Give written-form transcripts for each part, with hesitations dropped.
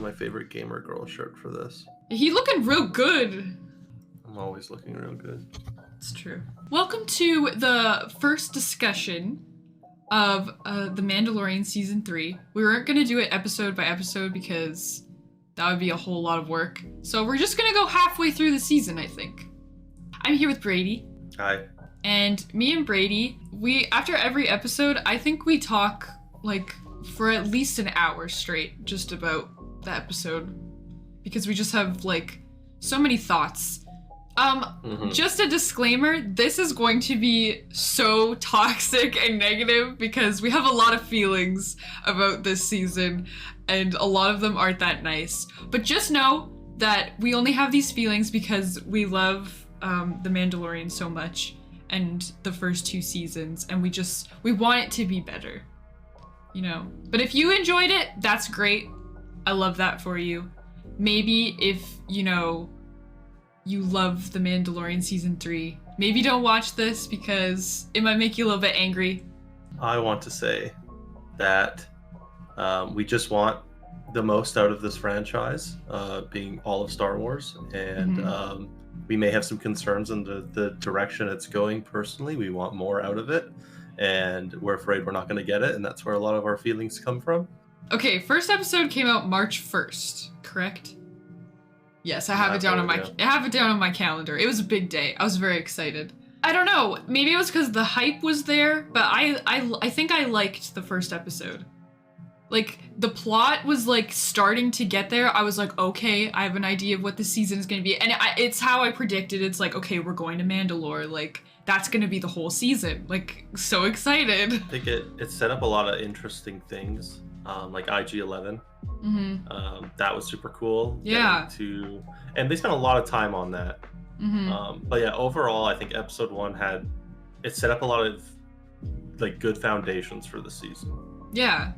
my favorite gamer girl shirt for this. He looking real good. I'm always looking real good. It's true. Welcome to the first discussion of The Mandalorian Season 3. We weren't going to do it episode by episode because that would be a whole lot of work. So we're just going to go halfway through the season, I think. I'm here with Brady. Hi. And me and Brady, after every episode, I think we talk like for at least an hour straight just about the episode. Because we just have like so many thoughts. Just a disclaimer, this is going to be so toxic and negative because we have a lot of feelings about this season and a lot of them aren't that nice. But just know that we only have these feelings because we love The Mandalorian so much and the first 2 seasons, and we want it to be better, you know? But if you enjoyed it, that's great. I love that for you. Maybe if, you know, you love The Mandalorian Season 3, maybe don't watch this because it might make you a little bit angry. I want to say that we just want the most out of this franchise, being all of Star Wars, and we may have some concerns in the direction it's going personally. We want more out of it, and we're afraid we're not going to get it, and that's where a lot of our feelings come from. Okay, first episode came out March 1st, correct? Yes, I have it down on my calendar. It was a big day. I was very excited. I don't know, maybe it was because the hype was there, but I think I liked the first episode. Like, the plot was, like, starting to get there. I was like, okay, I have an idea of what the season is going to be. And it's how I predicted. It's like, okay, we're going to Mandalore. Like, that's going to be the whole season. Like, so excited. I think it set up a lot of interesting things, like IG-11. That was super cool. Yeah. And they spent a lot of time on that. But yeah, overall, I think episode 1 it set up a lot of, like, good foundations for the season. Yeah,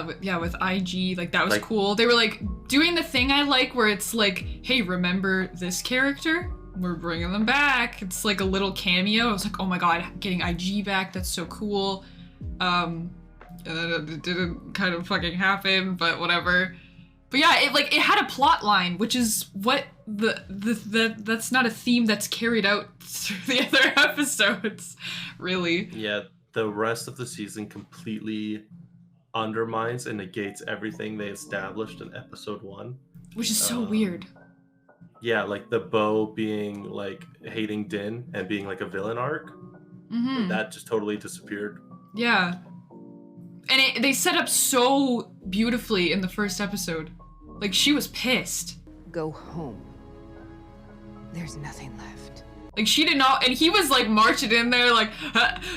with IG, like, that was cool. They were, like, doing the thing I like where it's like, hey, remember this character? We're bringing them back. It's like a little cameo. I was like, oh my god, getting IG back, that's so cool. And then it didn't kind of fucking happen, but whatever. But yeah, it had a plot line, which is what that's not a theme that's carried out through the other episodes, really. Yeah, the rest of the season completely undermines and negates everything they established in episode 1, which is so weird. Yeah, like the Bo being like hating Din and being like a villain arc, that just totally disappeared. Yeah, and they set up so beautifully in the first episode. Like, she was pissed. Go home. There's nothing left. Like, she did not, and he was like marching in there like,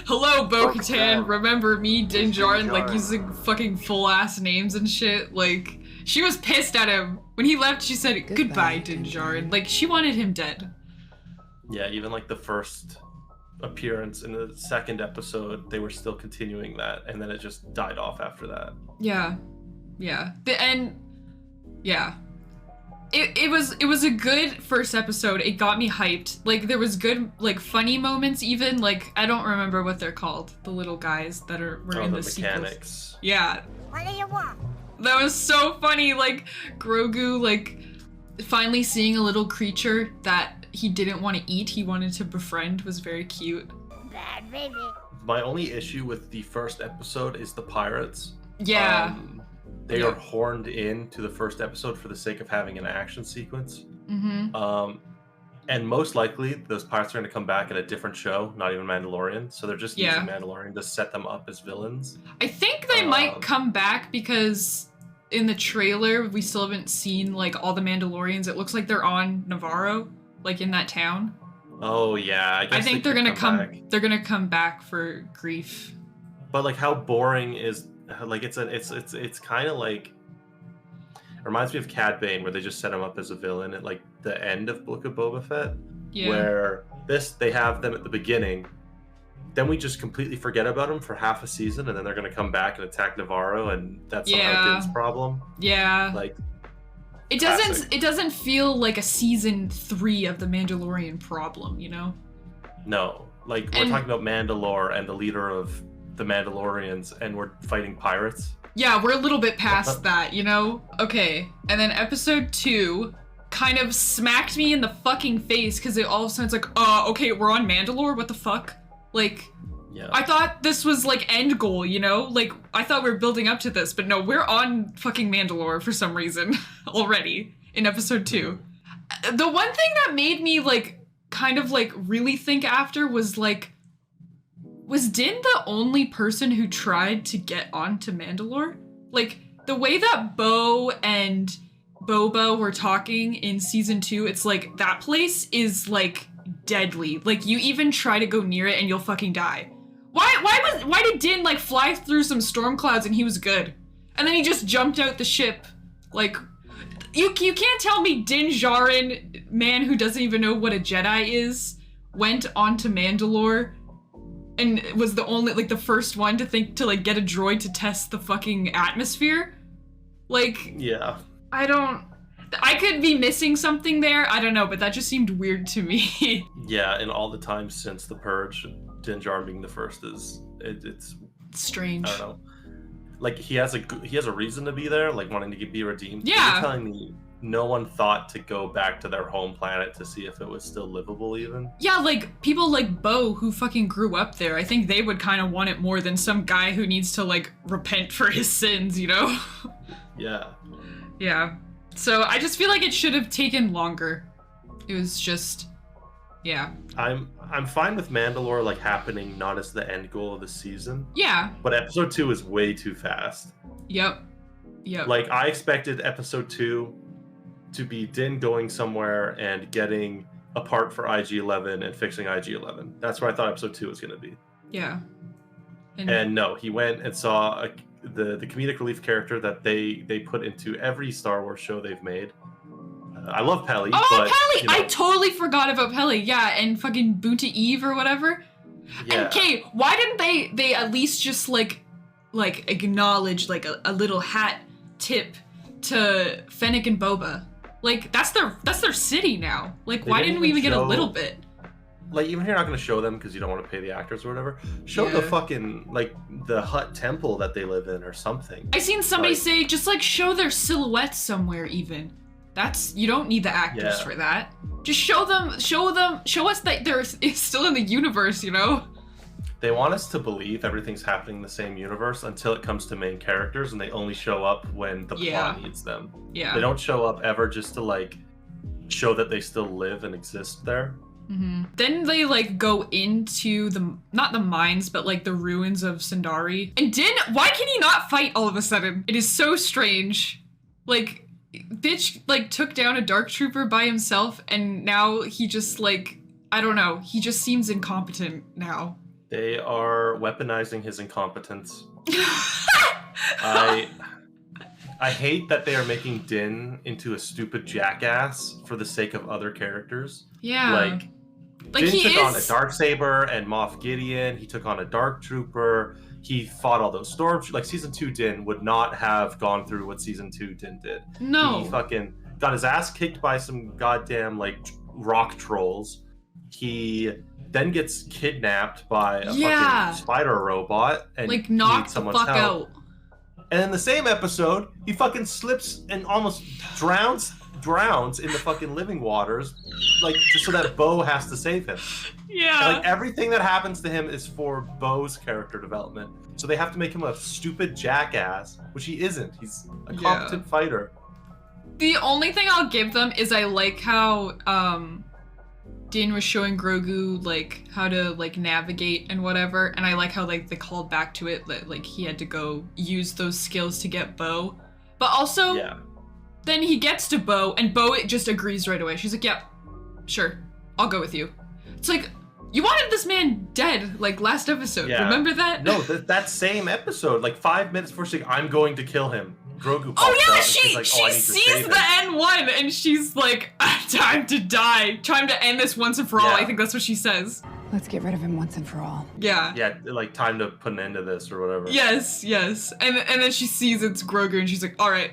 hello, Bo-Katan, remember me, Din Djarin, like using fucking full ass names and shit. Like, she was pissed at him. When he left, she said, goodbye, Din Djarin. Like, she wanted him dead. Yeah, even like the first appearance in the second episode, they were still continuing that, and then it just died off after that. Yeah. It was a good first episode. It got me hyped. Like, there was good, like, funny moments even. Like, I don't remember what they're called. The little guys that were in the mechanics. Sequels. Yeah. What do you want? That was so funny. Like, Grogu, like, finally seeing a little creature that he didn't want to eat, he wanted to befriend, was very cute. Bad baby. My only issue with the first episode is the pirates. Yeah. They are horned in to the first episode for the sake of having an action sequence. And most likely, those pirates are going to come back in a different show, not even Mandalorian. So they're just using Mandalorian to set them up as villains. I think they might come back because in the trailer, we still haven't seen, like, all the Mandalorians. It looks like they're on Navarro, like, in that town. Oh, yeah. I think they're going to come back. They're going to come back for Grief. But, like, how boring is... Like, it's kind of like, it reminds me of Cad Bane, where they just set him up as a villain at like the end of Book of Boba Fett. Yeah. Where they have them at the beginning, then we just completely forget about them for half a season, and then they're gonna come back and attack Navarro, and that's somehow Din's problem. Yeah. Like, it doesn't feel like a season 3 of The Mandalorian problem, you know? No, like we're talking about Mandalore and the leader of the Mandalorians, and we're fighting pirates. Yeah, we're a little bit past that, you know? Okay, and then episode 2 kind of smacked me in the fucking face because it all of a sudden it's like, okay, we're on Mandalore, what the fuck? Like, Yeah. I thought this was like end goal, you know? Like, I thought we were building up to this, but no, we're on fucking Mandalore for some reason already in episode 2. The one thing that made me like kind of like really think after was like, was Din the only person who tried to get onto Mandalore? Like, the way that Bo and Boba were talking in season 2, it's like, that place is like deadly. Like, you even try to go near it and you'll fucking die. Why did Din like fly through some storm clouds and he was good? And then he just jumped out the ship. Like, you can't tell me Din Djarin, man who doesn't even know what a Jedi is, went onto Mandalore and was the only, like, the first one to think to, like, get a droid to test the fucking atmosphere. Like, Yeah. I could be missing something there, I don't know, but that just seemed weird to me. Yeah, and all the time since the Purge, Din Djarin being the first it's Strange. I don't know. Like, he has a reason to be there, like wanting to be redeemed. Yeah. But you're telling me no one thought to go back to their home planet to see if it was still livable even? Yeah, like, people like Bo who fucking grew up there, I think they would kind of want it more than some guy who needs to, like, repent for his sins, you know? Yeah. Yeah. So I just feel like it should have taken longer. It was just, yeah. I'm fine with Mandalore, like, happening not as the end goal of the season, Yeah. but episode 2 is way too fast. Yep. Like, I expected episode 2 to be Din going somewhere and getting a part for IG-11 and fixing IG-11. That's what I thought episode 2 was going to be. Yeah. And no, he went and saw the comedic relief character that they put into every Star Wars show they've made. I love Peli. Oh, but, Peli! you know, I totally forgot about Peli. Yeah, and fucking Boonta Eve or whatever. yeah. And okay, why didn't they at least just like acknowledge like a little hat tip to Fennec and Boba? Like, that's their city now. Like, They why didn't didn't we even even get a show- little bit? Like, even if you're not going to show them because you don't want to pay the actors or whatever, show Yeah. the fucking, like, the hut temple that they live in or something. I seen somebody Like- say just like show their silhouettes somewhere even. You don't need the actors Yeah. for that. Just show us that they're still in the universe, you know? They want us to believe everything's happening in the same universe until it comes to main characters, and they only show up when the Yeah. plot needs them. Yeah. They don't show up ever just to, like, show that they still live and exist there. Mm-hmm. Then they like go into not the mines, but like the ruins of Sundari. And Din, why can he not fight all of a sudden? It is so strange. Like, bitch, like took down a dark trooper by himself, and now he just like, I don't know, he just seems incompetent now. They are weaponizing his incompetence. I hate that they are making Din into a stupid jackass for the sake of other characters. Yeah. Like Like, Din he took on a is- Darksaber and Moff Gideon. He took on a Dark Trooper. He fought all those storms. Like, season 2 Din would not have gone through what season 2 Din did. No. He fucking got his ass kicked by some goddamn, like, rock trolls. He then gets kidnapped by a Yeah. fucking spider robot and Like, needs knocked the someone's fuck help. out. And in the same episode, he fucking slips and almost drowns in the fucking living waters, like, just so that Bo has to save him. Yeah. And, like, everything that happens to him is for Bo's character development. So they have to make him a stupid jackass, which he isn't. He's a competent fighter. The only thing I'll give them is I like how Din was showing Grogu like how to like navigate and whatever, and I like how like they called back to it that like he had to go use those skills to get Bo. But also Yeah. then he gets to Bo and Bo just agrees right away. She's like, "Yep, sure, I'll go with you." It's like, you wanted this man dead like last episode. Yeah. Remember that? No, that same episode, like 5 minutes before she's like, I'm going to kill him. Grogu pops Oh out yeah, and she she's like, oh, I need to sees save the him. N1 and she's like, time to die, time to end this once and for all. Yeah. I think that's what she says. Let's get rid of him once and for all. Yeah. Yeah, like, time to put an end to this or whatever. Yes. And then she sees it's Grogu and she's like, all right,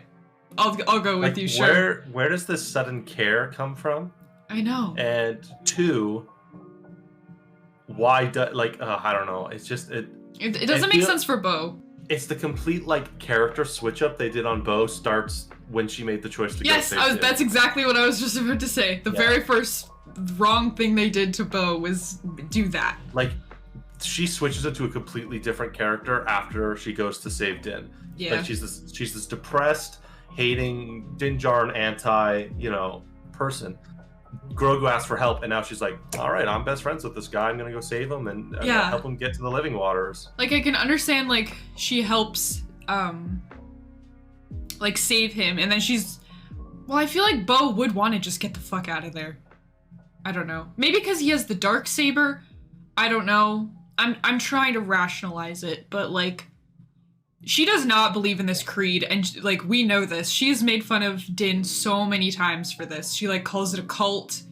I'll go with Like, you, sure. Where does this sudden care come from? I know. And 2, why do, like, I don't know. It's just It doesn't make sense for Bo. it's the complete like character switch up they did on Bo starts when she made the choice to yes, go save that's exactly what I was just about to say. The very first wrong thing they did to Bo was do that. Like, she switches into a completely different character after she goes to save Din. Yeah. Like, she's this depressed, hating, Din Djarin anti, person. Grogu asked for help, and now she's like, all right, I'm best friends with this guy. I'm gonna go save him and help him get to the living waters. Like, I can understand, like, she helps, like, save him, and then she's... Well, I feel like Bo would want to just get the fuck out of there. I don't know. Maybe because he has the Darksaber. I don't know. I'm trying to rationalize it, but, like, she does not believe in this creed, and, like, we know this. She has made fun of Din so many times for this. She, like, calls it a cult.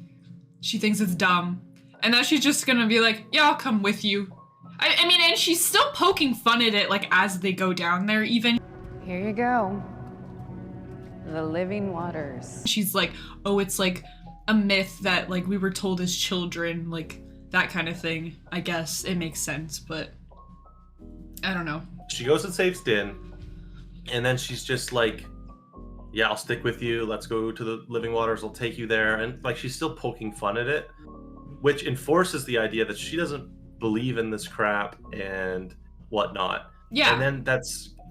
She thinks it's dumb. And now she's just gonna be like, yeah, I'll come with you. I mean, and she's still poking fun at it, like, as they go down there, even. Here you go. The living waters. She's like, oh, it's, like, a myth that, like, we were told as children, like, that kind of thing. I guess it makes sense, but I don't know. She goes and saves Din, and then she's just like, yeah, I'll stick with you. Let's go to the living waters. I'll take you there. And, like, she's still poking fun at it, which enforces the idea that she doesn't believe in this crap and whatnot. Yeah.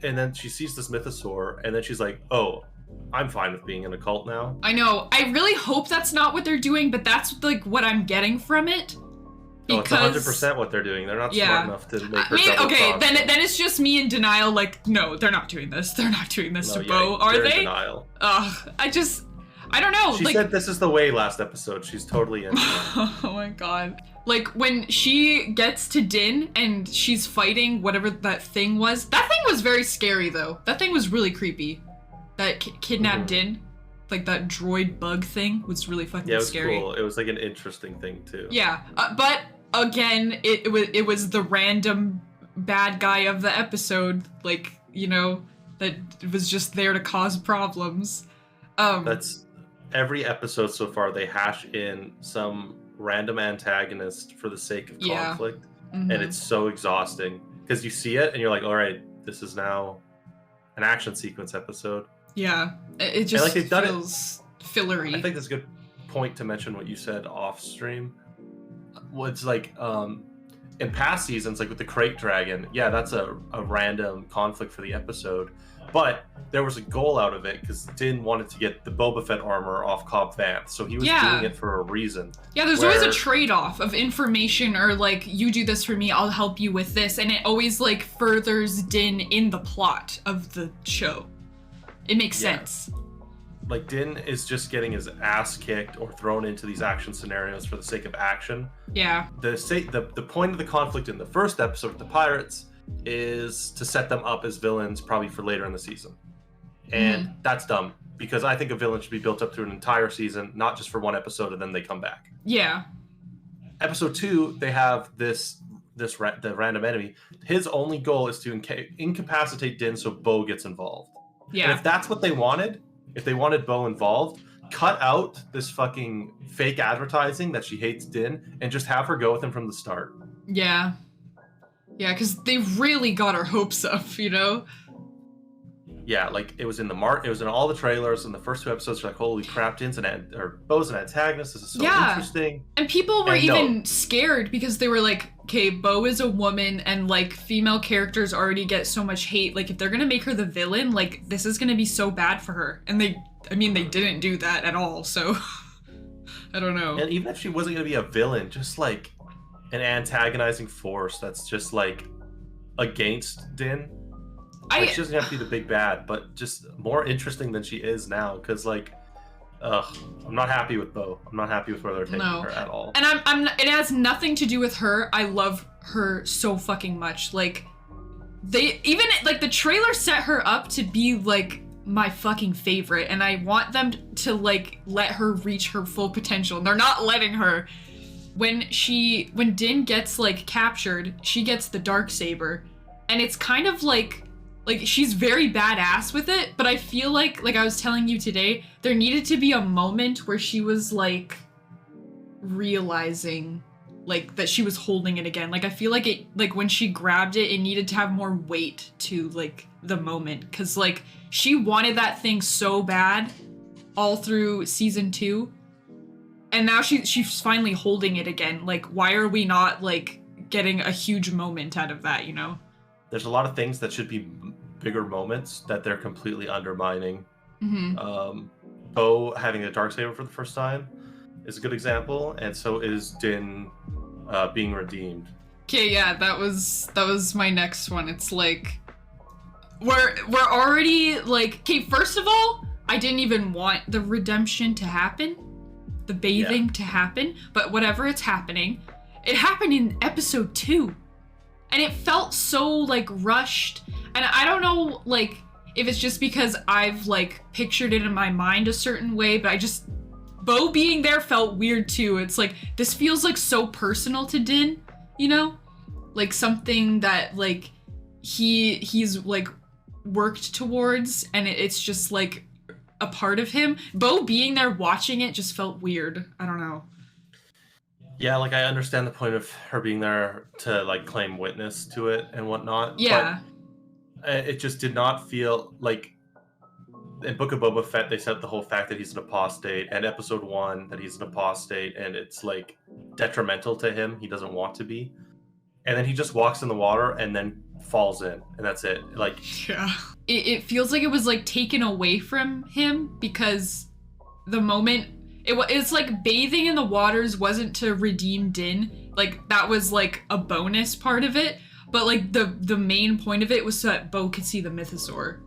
And then she sees this mythosaur, and then she's like, oh, I'm fine with being in a cult now. I know. I really hope that's not what they're doing, but that's, like, what I'm getting from it. Because... it's 100% what they're doing. They're not smart enough to make her double okay, cross. then it's just me in denial, like, no, they're not doing this. They're not doing this to Bo, are they're they? in denial. Ugh, I don't know. She like, said this is the way last episode. She's totally in. Oh my god. Like, when she gets to Din and she's fighting whatever that thing was very scary, though. That thing was really creepy. That kidnapped Din. Like, that droid bug thing was really fucking scary. Yeah, it was cool. It was, like, an interesting thing, too. Yeah, but, again, it was the random bad guy of the episode, like, that was just there to cause problems. That's every episode so far. They hash in some random antagonist for the sake of conflict, and it's so exhausting because you see it and you're like, all right, this is now an action sequence episode. Yeah, it just like, they've done feels fillery. I think that's a good point to mention what you said off stream. Well, it's like in past seasons, like with the Crate Dragon, yeah, that's a random conflict for the episode. But there was a goal out of it because Din wanted to get the Boba Fett armor off Cobb Vanth, so he was doing it for a reason. Yeah, there's always a trade-off of information, or like, you do this for me, I'll help you with this, and it always like furthers Din in the plot of the show. It makes sense. Like, Din is just getting his ass kicked or thrown into these action scenarios for the sake of action. Yeah. The point of the conflict in the first episode with the pirates is to set them up as villains probably for later in the season. And that's dumb, because I think a villain should be built up through an entire season, not just for one episode and then they come back. Yeah. Episode 2, they have the random enemy. His only goal is to incapacitate Din so Bo gets involved. Yeah. And if that's what they wanted, if they wanted Bo involved, cut out this fucking fake advertising that she hates Din and just have her go with him from the start. Yeah. Yeah, because they really got our hopes up, Yeah, like it was in all the trailers, and the first 2 episodes are like, holy crap, Bo's an antagonist, this is so interesting. And people were even scared because they were like, okay, Bo is a woman, and like female characters already get so much hate. Like, if they're gonna make her the villain, like, this is gonna be so bad for her. And they didn't do that at all, so I don't know. And even if she wasn't gonna be a villain, just like an antagonizing force that's just like against Din. Like, she doesn't have to be the big bad, but just more interesting than she is now. Because I'm not happy with Bo. I'm not happy with where they're taking her at all. And it has nothing to do with her. I love her so fucking much. Like, the trailer set her up to be like my fucking favorite, and I want them to like let her reach her full potential, and they're not letting her. When Din gets like captured, she gets the Darksaber, and it's kind of like she's very badass with it, but I feel like I was telling you today, there needed to be a moment where she was like realizing like that she was holding it again. Like I feel like it, like when she grabbed it, it needed to have more weight to like the moment, because like she wanted that thing so bad all through season 2, and now she's finally holding it again. Like why are we not like getting a huge moment out of that, you know? There's a lot of things that should be bigger moments that they're completely undermining. Bo having a Darksaber for the first time is a good example, and so is Din being redeemed. Okay, yeah, that was my next one. It's like we're already like, okay, first of all, I didn't even want the redemption to happen, the bathing to happen, but whatever, it's happening. It happened in episode 2, and it felt so like rushed, and I don't know like if it's just because I've like pictured it in my mind a certain way, but Bo being there felt weird too. It's like, this feels like so personal to Din, you know? Like something that like he's like worked towards, and it's just like a part of him. Bo being there watching it just felt weird. I don't know. Yeah, like I understand the point of her being there to like claim witness to it and whatnot. Yeah. But it just did not feel like, in Book of Boba Fett, they set up the whole fact that he's an apostate, and episode 1 that he's an apostate, and it's like detrimental to him. He doesn't want to be. And then he just walks in the water and then falls in, and that's it. Like, yeah. It feels like it was like taken away from him, because the moment it's like bathing in the waters wasn't to redeem Din. Like that was like a bonus part of it, but like the main point of it was so that Bo could see the mythosaur.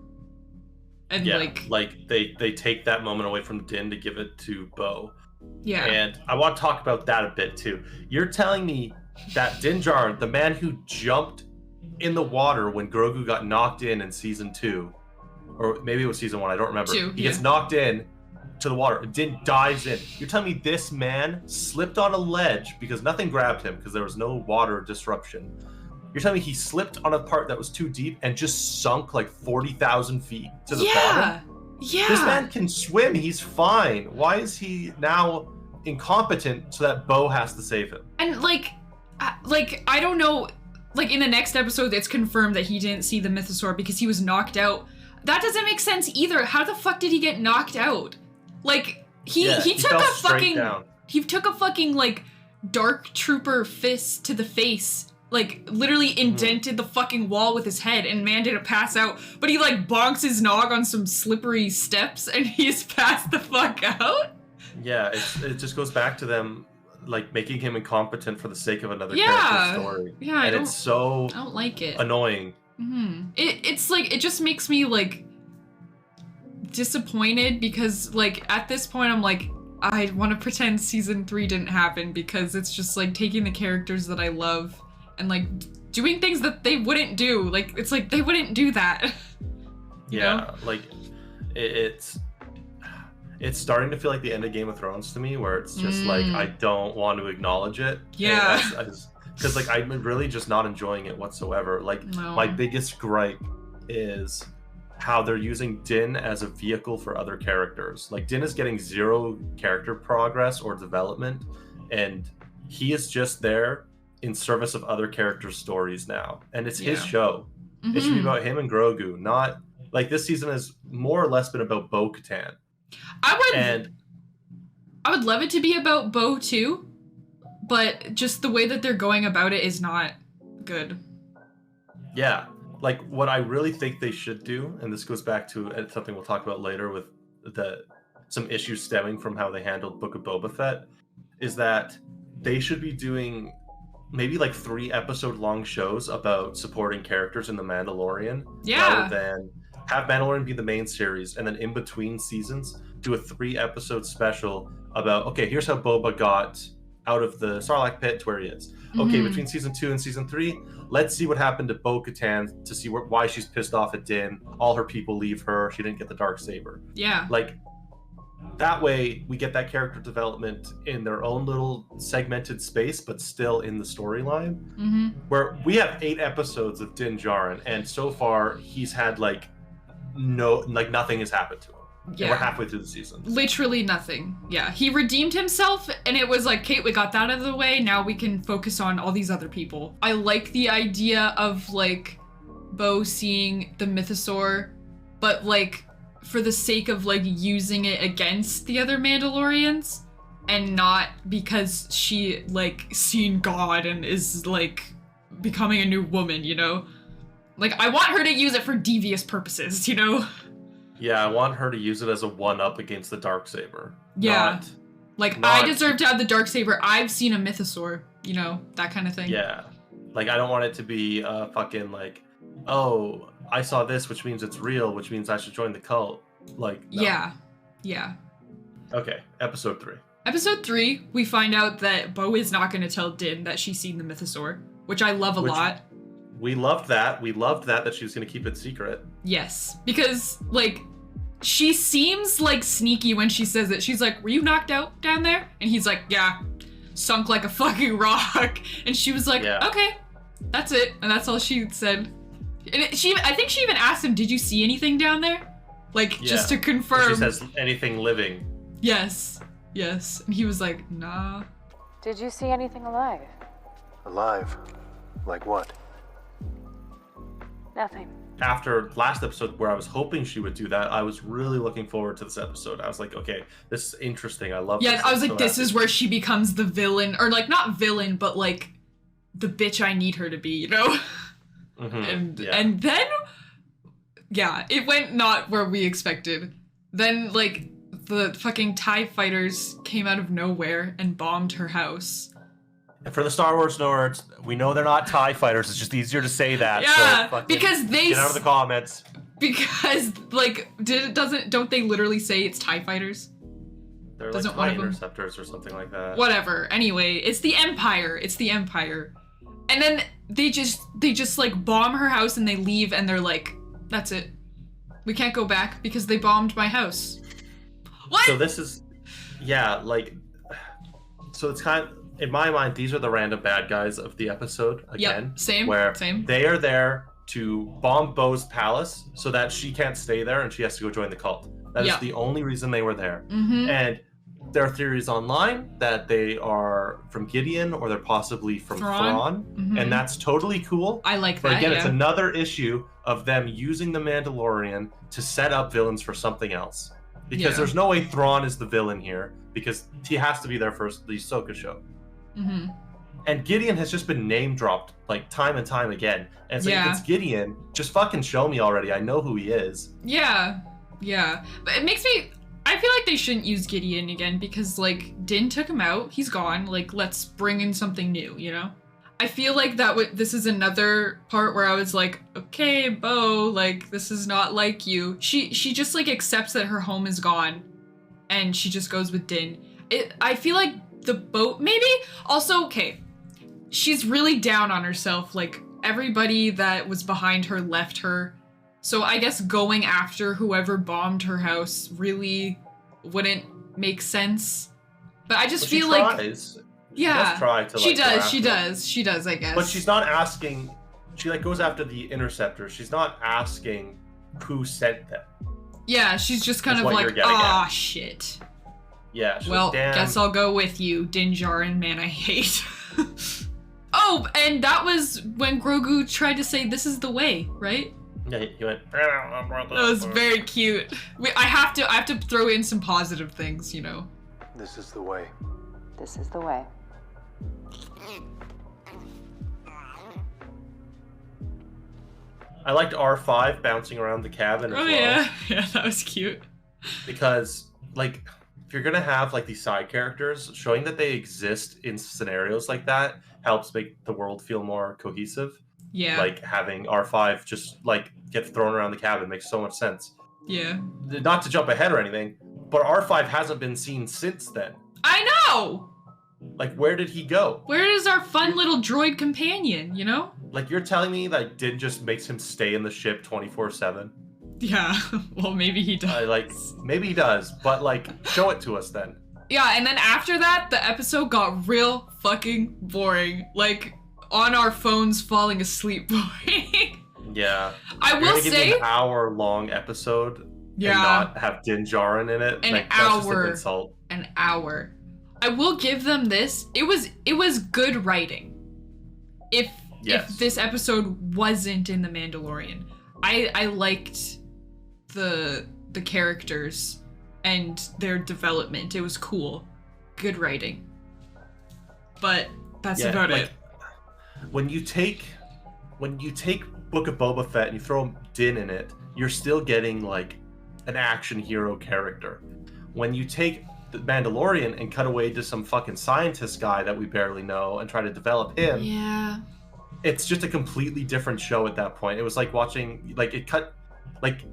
And yeah, like they take that moment away from Din to give it to Bo. Yeah. And I want to talk about that a bit too. You're telling me that Din Djarin, the man who jumped in the water when Grogu got knocked in season 2, or maybe it was season 1, I don't remember. He gets knocked in to the water. Din dives in. You're telling me this man slipped on a ledge because nothing grabbed him because there was no water disruption. You're telling me he slipped on a part that was too deep and just sunk like 40,000 feet to the bottom? Yeah. This man can swim. He's fine. Why is he now incompetent so that Bo has to save him? And like I don't know. Like in the next episode, it's confirmed that he didn't see the mythosaur because he was knocked out. That doesn't make sense either. How the fuck did he get knocked out? Like he took a fucking like dark trooper fist to the face. Like literally indented the fucking wall with his head, and man didn't pass out, but he like bonks his nog on some slippery steps and he's passed the fuck out. Yeah, it just goes back to them like making him incompetent for the sake of another character's story. Yeah, and it's so I don't like it. Annoying. It's like, it just makes me like disappointed, because like at this point I'm like, I want to pretend season 3 didn't happen, because it's just like taking the characters that I love and like doing things that they wouldn't do. Like it's like they wouldn't do that. You know? Like it's starting to feel like the end of Game of Thrones to me, where it's just like I don't want to acknowledge it. Yeah. Because like I'm really just not enjoying it whatsoever. Like my biggest gripe is how they're using Din as a vehicle for other characters. Like Din is getting 0 character progress or development, and he is just there in service of other characters' stories now. And it's his show. It should be about him and Grogu, not like this season has more or less been about Bo-Katan. I would love it to be about Bo too, but just the way that they're going about it is not good. Yeah. Like what I really think they should do, and this goes back to something we'll talk about later with some issues stemming from how they handled Book of Boba Fett, is that they should be doing maybe like 3 episode long shows about supporting characters in The Mandalorian, rather than have Mandalorian be the main series, and then in between seasons do a 3 episode special about, okay, here's how Boba got out of the Sarlacc pit to where he is. Okay, between season 2 and season 3, let's see what happened to Bo-Katan to see why she's pissed off at Din. All her people leave her. She didn't get the Darksaber. Yeah. Like, that way we get that character development in their own little segmented space, but still in the storyline. Where we have 8 episodes of Din Djarin, and so far he's had nothing has happened to him. And Yeah. we're halfway through the season. Literally nothing. Yeah. He redeemed himself, and it was like, Kate, we got that out of the way. Now we can focus on all these other people. I like the idea of, like, Bo seeing the mythosaur, but, like, for the sake of, like, using it against the other Mandalorians, and not because she, like, seen God and is, like, becoming a new woman, you know? Like, I want her to use it for devious purposes, you know? Yeah, I want her to use it as a one-up against the Darksaber. Yeah. Like, not- I deserve to have the Darksaber. I've seen a mythosaur, you know? That kind of thing. Yeah. Like, I don't want it to be fucking, like, oh, I saw this, which means it's real, which means I should join the cult. Like, no. Yeah. Yeah. Okay, episode 3. Episode 3, we find out that Bo is not going to tell Din that she's seen the mythosaur, which I love a lot. We loved that. We loved that she was going to keep it secret. Yes. Because, like, she seems, like, sneaky when she says it. She's like, were you knocked out down there? And he's like, yeah. Sunk like a fucking rock. And she was like, Yeah. okay. That's it. And that's all she said. And I think she even asked him, did you see anything down there? Like, just to And confirm. she says anything living. Yes. Yes. And he was like, nah. Did you see anything alive? Alive? Like what? Nothing. After last episode where I was hoping she would do that, I was really looking forward to this episode. I was like, okay, this is interesting. I love this. Yeah, I was like, So this happy. is where she becomes the villain. Or, like, not villain, but, like, the bitch I need her to be, you know? Mhm, yeah. And then, yeah, it went not where we expected. Then, like, the fucking TIE fighters came out of nowhere and bombed her house. And for the Star Wars nerds, we know they're not TIE fighters. It's just easier to say that. Yeah, so fucking because they get out of the comments. because, like, don't they literally say it's TIE fighters? They're Doesn't like one TIE of them- interceptors or something like that. Whatever. Anyway, it's the Empire. It's the Empire. And then they just like bomb her house and they leave and they're like, that's it. We can't go back because they bombed my house. What? So this is, yeah, like, so it's kind of, in my mind, these are the random bad guys of the episode again. Yep, same, Where same. they are there to bomb Bo's palace so that she can't stay there and she has to go join the cult. That is Yep. the only reason they were there. Mm-hmm. And there are theories online that they are from Gideon or they're possibly from Thrawn. Mhm. And that's totally cool. I like But that. again, yeah. it's another issue of them using the Mandalorian to set up villains for something else. Because Yeah. there's no way Thrawn is the villain here, because he has to be there for the Ahsoka show. Mm-hmm. And Gideon has just been name dropped like time and time again. And so Yeah. if it's Gideon, just fucking show me already. I know who he is. Yeah, yeah. But it makes me. I feel like they shouldn't use Gideon again because, like, Din took him out. He's gone. Like, let's bring in something new, you know? I feel like this is another part where I was like, okay, Bo, like, this is not like you. She just, like, accepts that her home is gone and she just goes with Din. I feel like the boat, maybe? Also, okay, she's really down on herself. Like, everybody that was behind her left her. So I guess going after whoever bombed her house really wouldn't make sense. But I just But she feel like, tries. yeah, She does try to, she like, go does, she after does, I guess. But she's not asking. She like goes after the interceptor. She's not asking who sent them. Yeah, she's just kind Is of what like, you're getting ah, at." shit. Yeah. She's Well, like, damn. guess I'll go with you, Din Djarin, man I hate. Oh, and that was when Grogu tried to say, this is the way, right? Yeah, he went. That was very cute. I have to throw in some positive things, you know. This is the way. This is the way. I liked R5 bouncing around the cabin as Oh well. yeah, yeah, that was cute. Because, like, if you're gonna have like these side characters, showing that they exist in scenarios like that helps make the world feel more cohesive. Yeah, Like having R5 just like get thrown around the cabin makes so much sense. yeah. Not to jump ahead or anything, but R5 hasn't been seen since then. I know. Like, where did he go? Where is our fun little droid companion? You know? Like, you're telling me that Din just makes him stay in the ship 24/7? Yeah. Well, maybe he does. Like, maybe he does, but like, show it to us then. Yeah, and then after that, the episode got real fucking boring. Like, on our phones falling asleep boring. Yeah. I You're will gonna give me say, an hour-long episode Yeah. and not have Din Djarin in it. An Like, that's just hour. an insult. An hour. I will give them this. It was good writing. If this episode wasn't in The Mandalorian, I liked the characters and their development. It was cool. Good writing. But that's about it. When you take Book of Boba Fett and you throw Din in it, you're still getting like an action hero character. When you take the Mandalorian and cut away to some fucking scientist guy that we barely know and try to develop him, it's just a completely different show at that point. It was like watching, like, it's like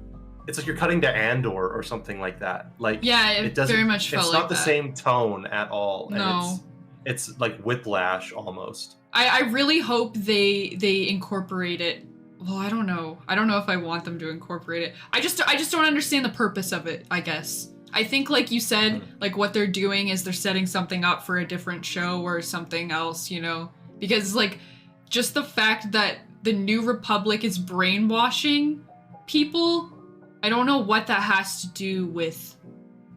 you're cutting to Andor or something like that. Like, it very much felt like that. It's not the same tone at all. No. And it's like whiplash almost. I really hope they incorporate it. Well, I don't know. I don't know if I want them to incorporate it. I just don't understand the purpose of it, I guess. I think, like you said, like what they're doing is they're setting something up for a different show or something else, you know? Because, like, just the fact that the New Republic is brainwashing people, I don't know what that has to do with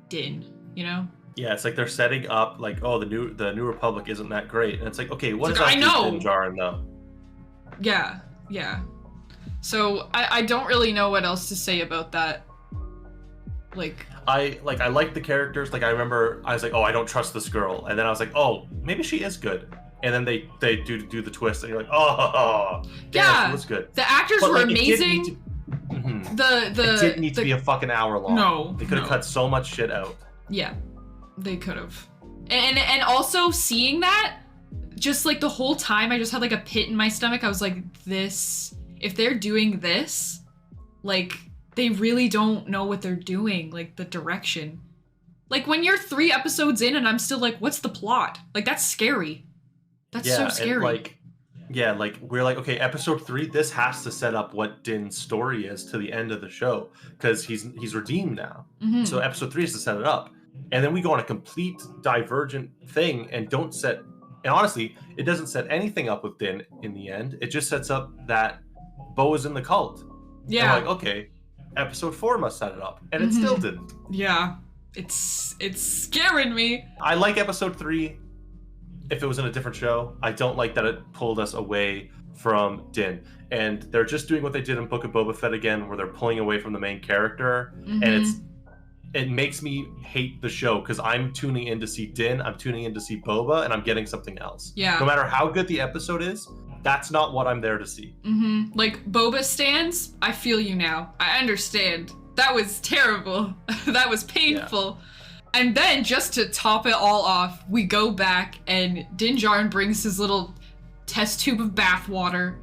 Din, you know? Yeah, it's like they're setting up like, oh, the New Republic isn't that great. And it's like, okay, what does that do to Din Djarin though? Yeah. So I don't really know what else to say about that. I like the characters. Like, I remember I was like, oh, I don't trust this girl. And then I was like, oh, maybe she is good. And then they do the twist and you're like, oh, damn, she was good. The actors were amazing. It didn't need to be a fucking hour long. No. They could have cut so much shit out. Yeah. They could have. And also seeing that, just like the whole time I just had like a pit in my stomach. I was like, if they're doing this, like, they really don't know what they're doing, like the direction. Like, when you're 3 episodes in and I'm still like, what's the plot? Like, that's scary. That's so scary. And we're like, okay, episode 3, this has to set up what Din's story is to the end of the show, because he's redeemed now. Mm-hmm. So episode 3 is to set it up. And then we go on a complete divergent thing and honestly, it doesn't set anything up with Din in the end. It just sets up that Bo is in the cult. Yeah. And we're like, okay, episode 4 must set it up. And it still didn't. Yeah. It's scaring me. I like episode 3 if it was in a different show. I don't like that it pulled us away from Din. And they're just doing what they did in Book of Boba Fett again, where they're pulling away from the main character. And it makes me hate the show, because I'm tuning in to see Din, I'm tuning in to see Boba, and I'm getting something else. Yeah. No matter how good the episode is, that's not what I'm there to see. Like, Boba stands, I feel you now. I understand. That was terrible. That was painful. Yeah. And then, just to top it all off, we go back and Din Djarin brings his little test tube of bath water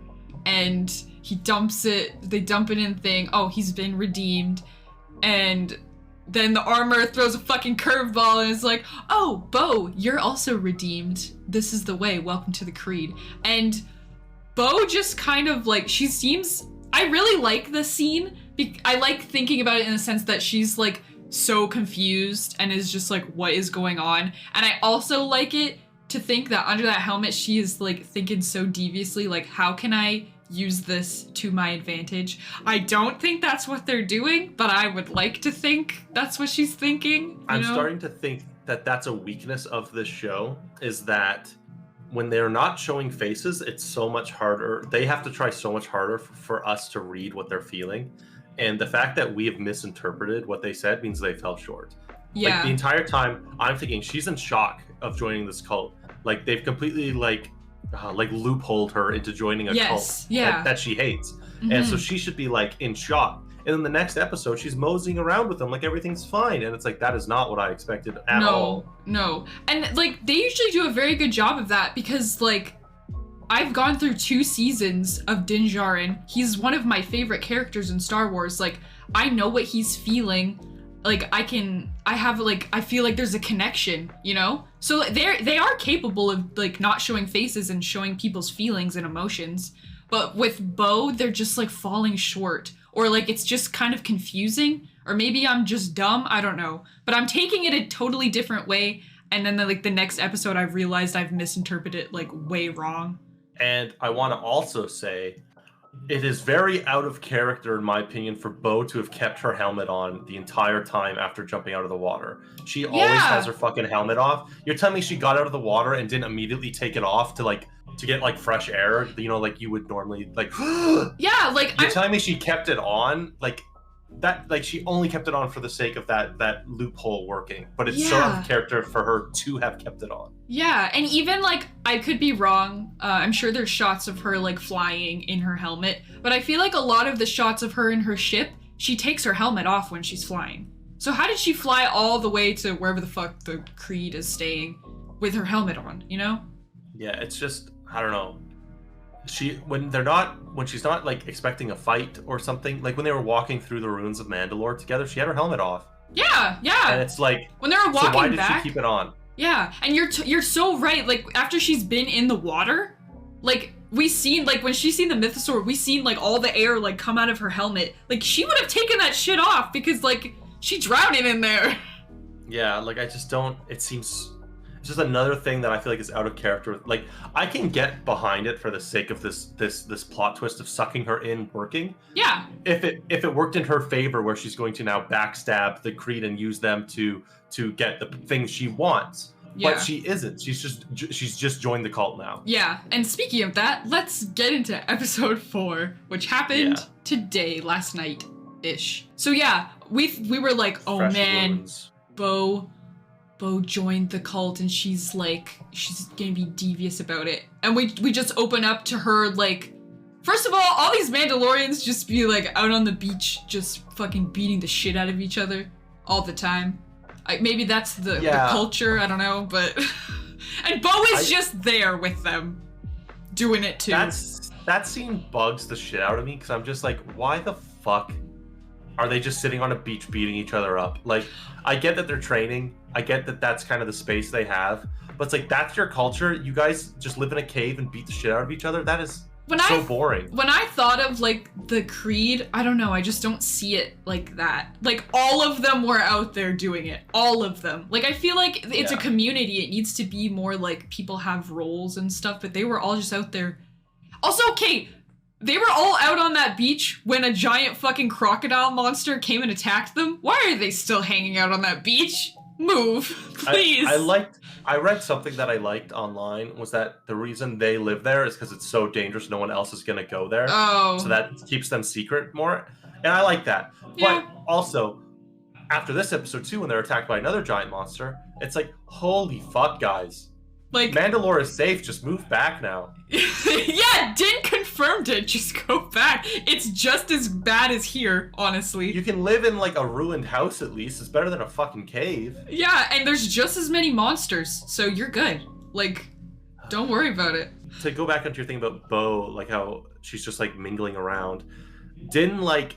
and he dumps it. They dump it in the thing. Oh, he's been redeemed. And then the armor throws a fucking curveball and is like, oh, Bo, you're also redeemed. This is the way. Welcome to the Creed. And Bo just kind of like, she seems, I really like this scene. I like thinking about it in the sense that she's like so confused and is just like, what is going on? And I also like it to think that under that helmet, she is like thinking so deviously, like, how can I use this to my advantage? I don't think that's what they're doing, but I would like to think that's what she's thinking. I'm starting to think that that's a weakness of this show, is that when they're not showing faces, it's so much harder. They have to try so much harder for us to read what they're feeling. And the fact that we have misinterpreted what they said means they fell short. Yeah. Like, the entire time, I'm thinking she's in shock of joining this cult. Like, they've completely like loopholed her into joining a cult that she hates. And so she should be like in shock. And then the next episode, she's moseying around with them like everything's fine. And it's like, that is not what I expected at all. No. And like, they usually do a very good job of that, because like, I've gone through 2 seasons of Din Djarin. He's one of my favorite characters in Star Wars. Like, I know what he's feeling. Like, I feel like there's a connection, you know? So they are capable of like not showing faces and showing people's feelings and emotions. But with Bo, they're just like falling short, or like it's just kind of confusing, or maybe I'm just dumb, I don't know. But I'm taking it a totally different way, and then the next episode I've realized I've misinterpreted it like way wrong. And I want to also say, it is very out of character, in my opinion, for Bo to have kept her helmet on the entire time after jumping out of the water. She always has her fucking helmet off. You're telling me she got out of the water and didn't immediately take it off to get like fresh air, you know, like you would normally like. Yeah, like you're telling me she kept it on, like that, like she only kept it on for the sake of that loophole working. But it's so out of character for her to have kept it on. Yeah, and even like I could be wrong. I'm sure there's shots of her like flying in her helmet, but I feel like a lot of the shots of her in her ship, she takes her helmet off when she's flying. So how did she fly all the way to wherever the fuck the Creed is staying with her helmet on? You know? Yeah, it's just, I don't know. When she's not like expecting a fight or something, like when they were walking through the ruins of Mandalore together, she had her helmet off. Yeah. And it's like, when they were walking so why did back, she keep it on? Yeah, and you're so right. Like after she's been in the water, like we seen like when she's seen the mythosaur, we seen like all the air like come out of her helmet. Like she would have taken that shit off because like she's drowning in there. Yeah, like I just don't. It seems. It's just another thing that I feel like is out of character. Like I can get behind it for the sake of this plot twist of sucking her in working. Yeah. If it worked in her favor, where she's going to now backstab the Creed and use them to get the things she wants. Yeah. But she isn't. She's just joined the cult now. Yeah. And speaking of that, let's get into episode 4, which happened today, last night ish. So yeah, we were like, oh Fresh man, wounds. Bo joined the cult and she's gonna be devious about it. And we just open up to her like, first of all these Mandalorians just be like out on the beach just fucking beating the shit out of each other all the time. Maybe that's the culture, I don't know, but and Bo is just there with them doing it too. That scene bugs the shit out of me because I'm just like, why the fuck are they just sitting on a beach beating each other up? Like, I get that they're training. I get that that's kind of the space they have. But it's like, that's your culture? You guys just live in a cave and beat the shit out of each other? That is so boring. When I thought of, like, the Creed, I don't know, I just don't see it like that. Like, all of them were out there doing it. All of them. Like, I feel like it's a community. It needs to be more like people have roles and stuff, but they were all just out there. Also, okay, they were all out on that beach when a giant fucking crocodile monster came and attacked them. Why are they still hanging out on that beach? Move, please. I read something that I liked online was that the reason they live there is because it's so dangerous no one else is going to go there. Oh. So that keeps them secret more. And I like that. Yeah. But also, after this episode too, when they're attacked by another giant monster, it's like, holy fuck, guys. Like, Mandalore is safe, just move back now. Yeah, Din confirmed it, just go back. It's just as bad as here, honestly. You can live in like a ruined house at least. It's better than a fucking cave. Yeah, and there's just as many monsters, so you're good. Like, don't worry about it. To go back onto your thing about Bo, like how she's just like mingling around. Din like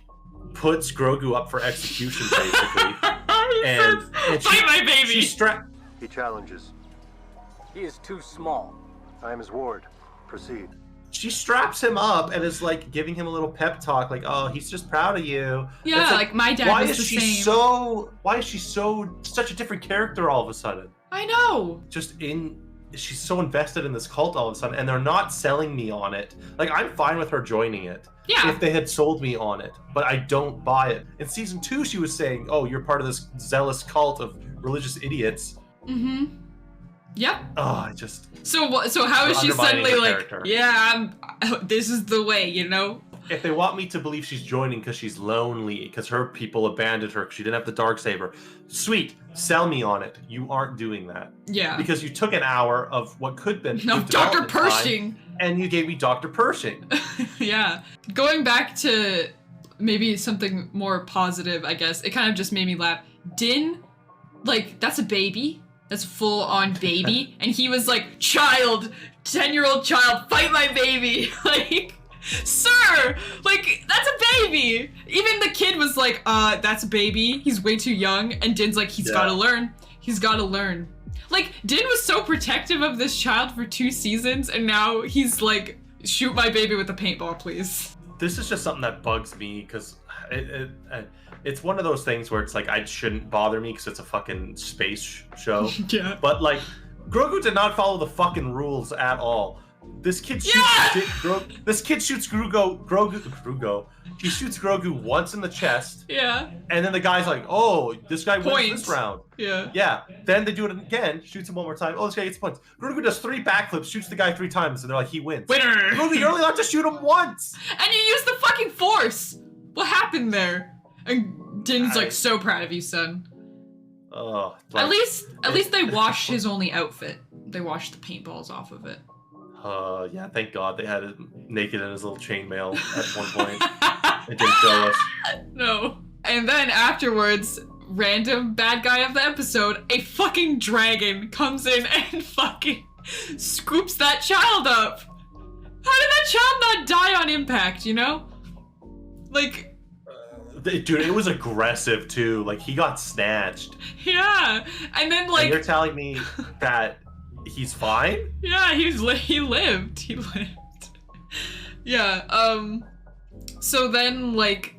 puts Grogu up for execution basically. and fight my baby! He challenges. He is too small. I am his ward. Proceed. She straps him up and is like giving him a little pep talk, like, "Oh, he's just proud of you." Yeah, like my dad was the same. Why is she such a different character all of a sudden? I know. She's so invested in this cult all of a sudden, and they're not selling me on it. Like, I'm fine with her joining it. Yeah. If they had sold me on it, but I don't buy it. In season 2, she was saying, "Oh, you're part of this zealous cult of religious idiots." Mm-hmm. Yep. Oh, So how is she suddenly like, yeah, this is the way, you know? If they want me to believe she's joining because she's lonely, because her people abandoned her because she didn't have the Darksaber, sweet, sell me on it. You aren't doing that. Yeah. Because you took an hour of what could have been Dr. Pershing. And you gave me Dr. Pershing. Yeah. Going back to maybe something more positive, I guess, it kind of just made me laugh. Din, like, that's a baby. That's full-on baby. And he was like, 10-year-old child, fight my baby. Like, sir, like, that's a baby. Even the kid was like, that's a baby. He's way too young. And Din's like, he's gotta learn. He's gotta learn. Like, Din was so protective of this child for 2 seasons, and now he's like, shoot my baby with a paintball, please. This is just something that bugs me, because it's one of those things where it's like, it shouldn't bother me because it's a fucking space show. Yeah. But like, Grogu did not follow the fucking rules at all. This kid shoots this kid shoots Grogu. He shoots Grogu once in the chest. Yeah. And then the guy's like, "Oh, this guy wins Points. this round." Yeah. Yeah. Then they do it again, shoots him one more time. Oh, this guy gets points. Grogu does 3 backflips, shoots the guy 3 times, and they're like, he wins. Winner. Grogu, you're only allowed to shoot him once. And you use the fucking Force. What happened there? And Din's like, so proud of you, son. Oh. At least they washed his only outfit. They washed the paintballs off of it. Yeah, thank God they had him naked in his little chainmail at one point. It didn't show us. No. And then afterwards, random bad guy of the episode, a fucking dragon comes in and fucking scoops that child up. How did that child not die on impact, you know? Like... Dude, it was aggressive too. Like, he got snatched. Yeah. And then, like... And you're telling me that he's fine? Yeah, he lived. Yeah, so then, like,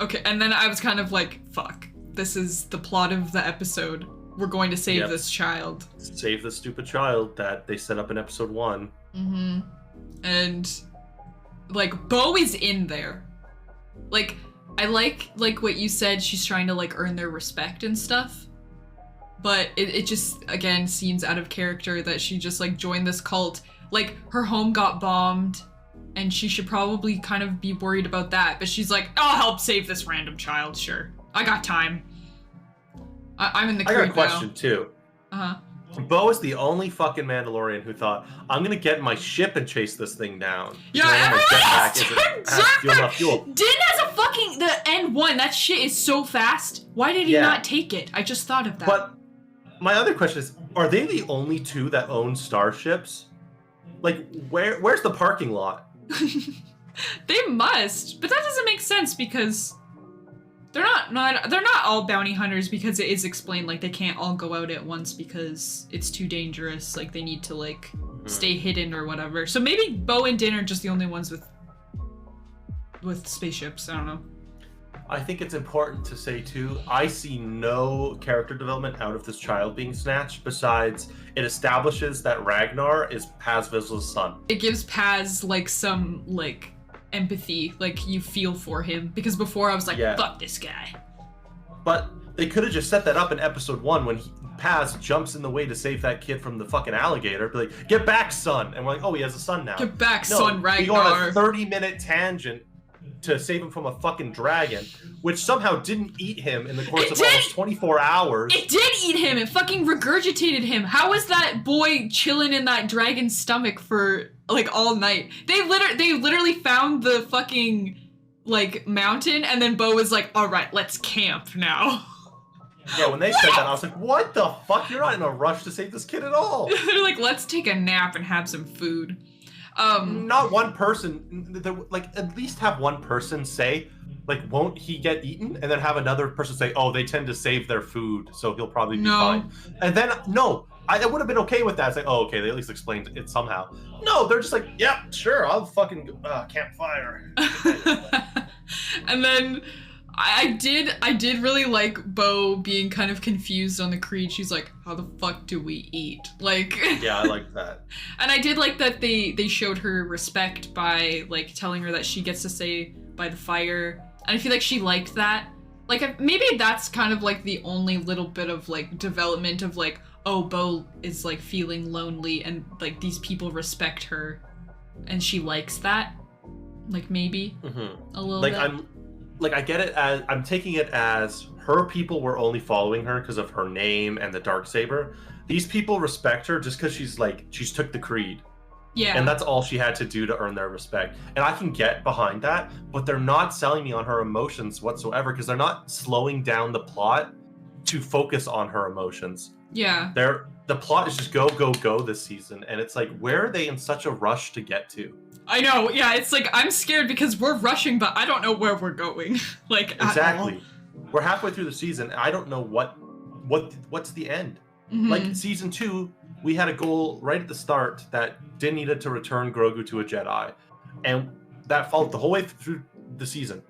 okay, and then I was kind of like, fuck, this is the plot of the episode. We're going to save this child. Save the stupid child that they set up in episode 1. Mm-hmm. And, like, Bo is in there. Like, I like what you said, she's trying to, like, earn their respect and stuff. But it just, again, seems out of character that she just, like, joined this cult. Like, her home got bombed, and she should probably kind of be worried about that. But she's like, I'll help save this random child, sure. I got time. I'm in the creed now. I got a question, too. Uh-huh. Bo is the only fucking Mandalorian who thought, I'm gonna get in my ship and chase this thing down. Yeah, everyone has jetpack. Din has a fucking, the N1, that shit is so fast. Why did he not take it? I just thought of that. But my other question is, are they the only 2 that own starships? Like, where's the parking lot? They must, but that doesn't make sense because they're not all bounty hunters, because it is explained, like, they can't all go out at once because it's too dangerous, like, they need to, like, stay hidden or whatever. So maybe Bo and Din are just the only ones with spaceships, I don't know. I think it's important to say, too, I see no character development out of this child being snatched, besides it establishes that Ragnar is Paz Vizsla's son. It gives Paz, like, some, like, empathy, like, you feel for him, because before I was like, fuck this guy. But they could have just set that up in episode 1 when Paz jumps in the way to save that kid from the fucking alligator. Be like, get back, son. And we're like, oh, he has a son now. Get back, son, Ragnar. We go on a 30-minute tangent to save him from a fucking dragon, which somehow didn't eat him in the course of almost 24 hours. It did eat him. It fucking regurgitated him. How is that boy chilling in that dragon's stomach for, like, all night? They literally found the fucking, like, mountain, and then Bo was like, all right, let's camp now. Yeah, when they said that, I was like, what the fuck? You're not in a rush to save this kid at all. They're like, let's take a nap and have some food. Not one person, like, at least have one person say, like, won't he get eaten? And then have another person say, oh, they tend to save their food, so he'll probably be fine. And then, no, I would have been okay with that. It's like, oh, okay, they at least explained it somehow. No, they're just like, yeah, sure, I'll fucking campfire. And then I did really like Bo being kind of confused on the creed. She's like, how the fuck do we eat? Like, yeah, I like that. And I did like that they showed her respect by, like, telling her that she gets to stay by the fire. And I feel like she liked that. Like, maybe that's kind of, like, the only little bit of, like, development of, like, oh, Bo is, like, feeling lonely and, like, these people respect her and she likes that. Like, maybe a little bit. I get it as, I'm taking it as her people were only following her because of her name and the Darksaber. These people respect her just because she's took the creed. Yeah. And that's all she had to do to earn their respect. And I can get behind that, but they're not selling me on her emotions whatsoever because they're not slowing down the plot to focus on her emotions. Yeah. The plot is just go, go, go this season. And it's like, where are they in such a rush to get to? I know, yeah, it's like, I'm scared because we're rushing, but I don't know where we're going. Like, exactly. We're halfway through the season. I don't know what's the end. Like, season 2, we had a goal right at the start that Din needed to return Grogu to a Jedi. And that followed the whole way through the season.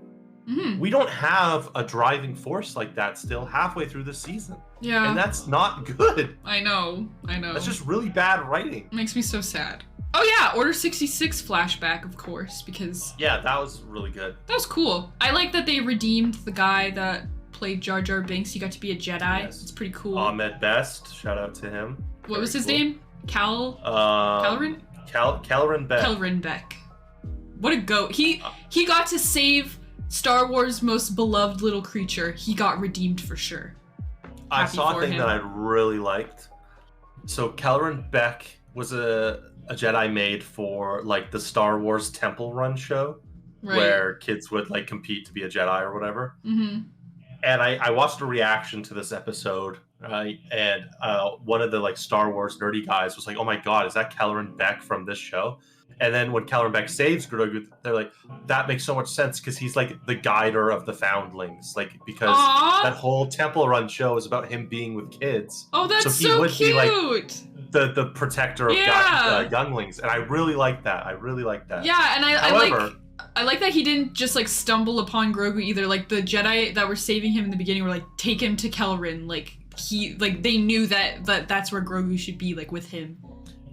We don't have a driving force like that still halfway through the season. Yeah. And that's not good. I know. That's just really bad writing. It makes me so sad. Oh yeah, Order 66 flashback, of course, because Yeah, that was really good. that was cool. I like that they redeemed the guy that played Jar Jar Binks. He got to be a Jedi. Yes. It's pretty cool. Ahmed Best, shout out to him. What was his cool. name? Caloran? Caloran Beck. Caloran Beck. What a goat. He got to save Star Wars' most beloved little creature. He got redeemed for sure. I Happy saw a for thing him. that I really liked. So Caloran Beck was a Jedi made for like the Star Wars Temple Run show, Right. where kids would like compete to be a Jedi or whatever. Mm-hmm. And I watched a reaction to this episode, right? And one of the like Star Wars nerdy guys was like, "Oh my god, is that Caloran Beck from this show?" And then when Caloran Beck saves Grogu, they're like, "That makes so much sense because he's like the guider of the foundlings, like because Aww. that whole Temple Run show is about him being with kids. Oh, that's he so would cute. be like the protector of Yeah. younglings, and I really like that. Yeah, and However, I like that he didn't just like stumble upon Grogu either. Like the Jedi that were saving him in the beginning were like, take him to Kellerin. Like they knew that's where Grogu should be, like with him.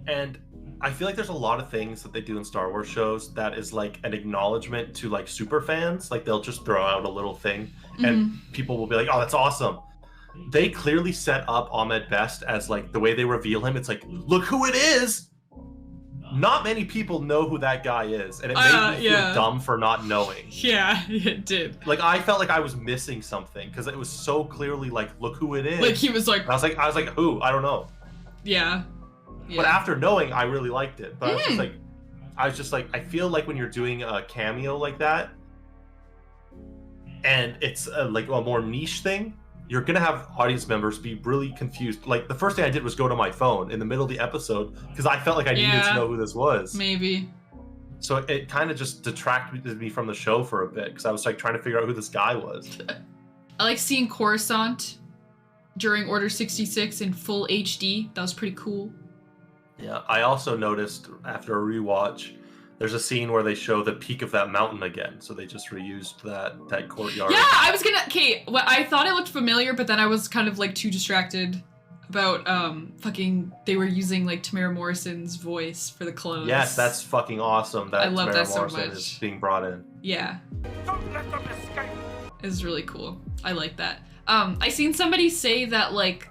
and I feel like there's a lot of things that they do in Star Wars shows that is like an acknowledgement to like super fans. Like they'll just throw out a little thing, and people will be like, "Oh, that's awesome." They clearly set up Ahmed Best as like the way they reveal him. It's like, look who it is. Not many people know who that guy is, and it made me feel dumb for not knowing. Yeah, it did. Like I felt like I was missing something because it was so clearly like, look who it is. Like he was like, And I was like, who? I don't know. yeah. But after knowing, I really liked it. But I was just like, I feel like when you're doing a cameo like that, and it's like a more niche thing, you're gonna have audience members be really confused. Like the first thing I did was go to my phone in the middle of the episode because I felt like I needed to know who this was. Maybe. So it kind of just detracted me from the show for a bit because I was like trying to figure out who this guy was. I like seeing Coruscant during Order 66 in full HD. That was pretty cool. Yeah, I also noticed after a rewatch, there's a scene where they show the peak of that mountain again. So they just reused that courtyard. Yeah, I was gonna. Okay, well, I thought it looked familiar, but then I was kind of like too distracted about they were using like Tamara Morrison's voice for the clones. Yes, that's fucking awesome. That I love Tamara that so Morrison much. is being brought in. Yeah, Don't let them escape! it's really cool. I like that. I seen somebody say that like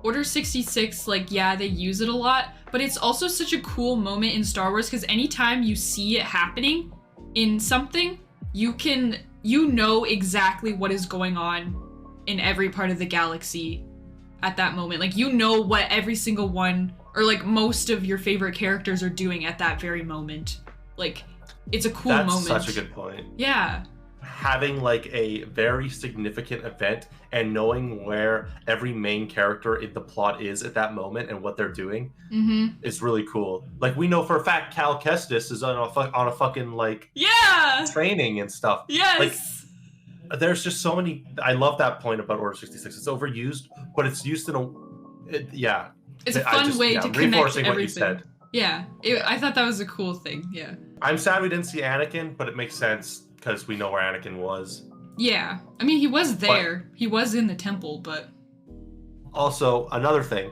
Order 66, like yeah, they use it a lot, but it's also such a cool moment in Star Wars because anytime you see it happening in something, you know exactly what is going on in every part of the galaxy at that moment. Like you know what every single one or like most of your favorite characters are doing at that very moment. Like it's a cool moment. That's such a good point. Yeah. Having like a very significant event and knowing where every main character in the plot is at that moment and what they're doing is really cool. Like we know for a fact Cal Kestis is on a fucking like training and stuff. Yes. Like there's just so many. I love that point about Order 66. It's overused, but it's used in it's a fun way to connect reinforcing everything. what you said. Yeah, I thought that was a cool thing. Yeah. I'm sad we didn't see Anakin, but it makes sense because we know where Anakin was. Yeah, I mean he was there. He was in the temple, but also another thing.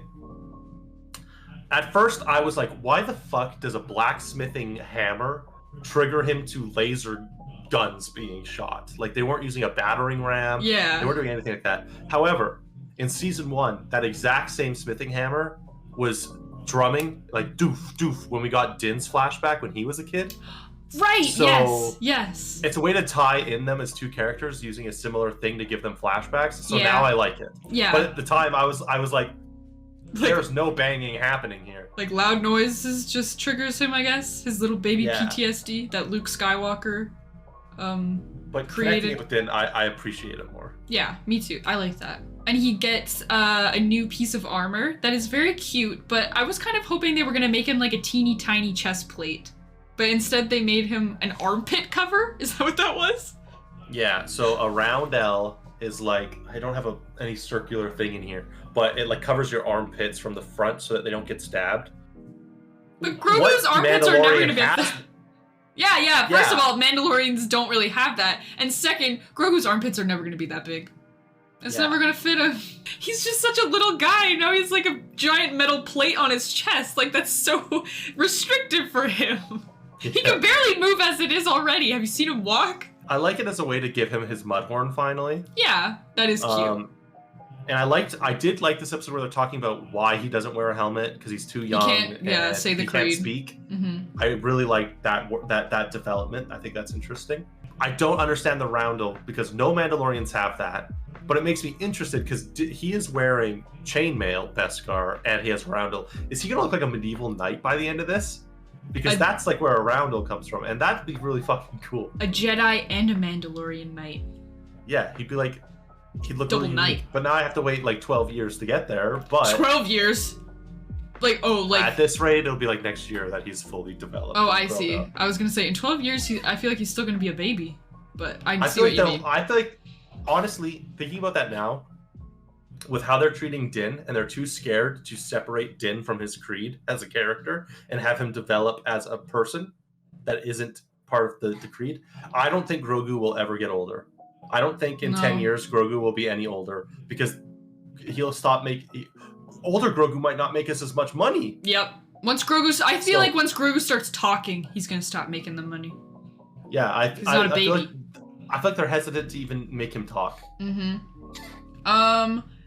At first, I was like, "Why the fuck does a blacksmithing hammer trigger him to laser guns being shot? Like they weren't using a battering ram. Yeah. They weren't doing anything like that." However, in season 1, that exact same smithing hammer was drumming like doof doof when we got Din's flashback when he was a kid. Right. So, yes. It's a way to tie in them as two characters using a similar thing to give them flashbacks. So Yeah. now I like it. Yeah. But at the time, I was like, there's no banging happening here. Like loud noises just triggers him, I guess. His little baby Yeah. PTSD that Luke Skywalker But created. connecting it with Din, I appreciate it more. Yeah, me too. I like that. And he gets a new piece of armor that is very cute, but I was kind of hoping they were going to make him like a teeny tiny chest plate. But instead they made him an armpit cover? Is that what that was? Yeah, so a round L is like, I don't have any circular thing in here, but it like covers your armpits from the front so that they don't get stabbed. But Grogu's What armpits are never Mandalorian going to be... has- Yeah, first Yeah. of all, Mandalorians don't really have that. And second, Grogu's armpits are never going to be that big. It's never gonna fit him. He's just such a little guy. Now he's like a giant metal plate on his chest. Like, that's so restrictive for him. He can barely move as it is already. Have you seen him walk? I like it as a way to give him his Mudhorn finally. Yeah, that is cute. And I did like this episode where they're talking about why he doesn't wear a helmet, because he's too young. He can't, say the creed. Can't speak. I really like that development. I think that's interesting. I don't understand the roundel because no Mandalorians have that, but it makes me interested because he is wearing chainmail, Beskar, and he has roundel. Is he gonna look like a medieval knight by the end of this? Because that's like where a roundel comes from, and that'd be really fucking cool. A Jedi and a Mandalorian knight. Yeah, he'd be like, he'd look double really knight. unique. But now I have to wait like 12 years to get there. But 12 years. At this rate, it'll be like next year that he's fully developed. Oh, I see. Up. I was gonna say in 12 years, I feel like he's still gonna be a baby. But I see feel what like you mean. I feel like, honestly, thinking about that now, with how they're treating Din, and they're too scared to separate Din from his creed as a character and have him develop as a person that isn't part of the creed, I don't think Grogu will ever get older. I don't think in 10 years Grogu will be any older, because he'll stop making... Older Grogu might not make us as much money. Yep. Once Grogu starts talking, he's gonna stop making the money. Yeah, he's not a baby. I feel like they're hesitant to even make him talk.